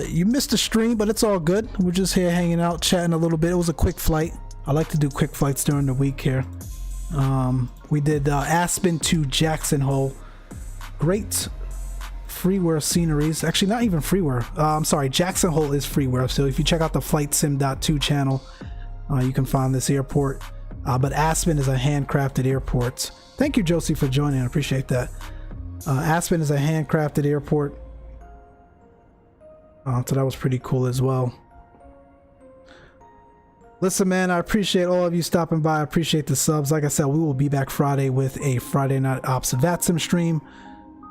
You missed the stream, but it's all good. We're just here hanging out, chatting a little bit. It was a quick flight. I like to do quick flights during the week here. We did Aspen to Jackson Hole. Great freeware sceneries. Actually, not even freeware. I'm sorry, Jackson Hole is freeware. So if you check out the FlightSim.2 channel, you can find this airport. But Aspen is a handcrafted airport. Thank you, Josie, for joining. I appreciate that. Aspen is a handcrafted airport. So that was pretty cool as well. Listen, man, I appreciate all of you stopping by. I appreciate the subs. Like I said, we will be back Friday with a Friday Night Ops VATSIM stream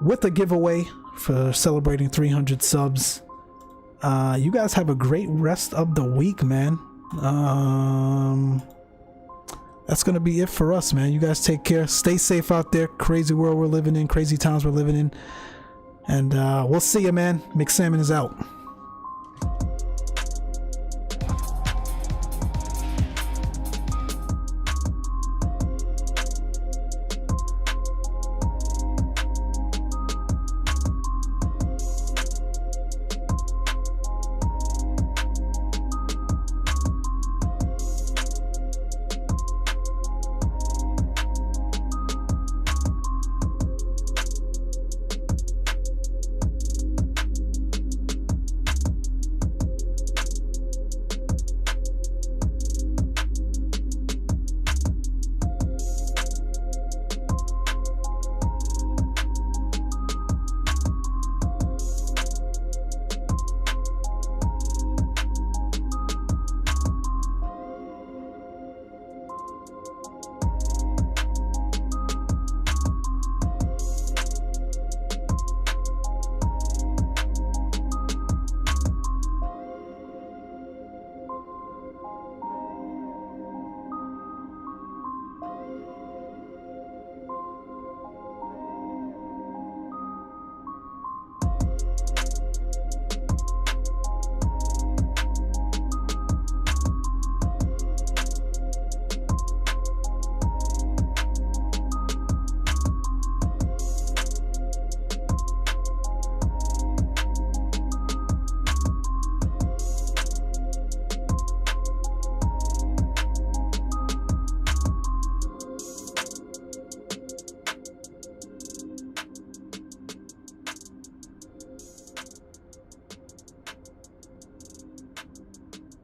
with a giveaway for celebrating 300 subs. You guys have a great rest of the week, man. That's gonna be it for us, man. You guys take care. Stay safe out there. Crazy world we're living in. Crazy times we're living in. And we'll see you, man. Micslmn is out.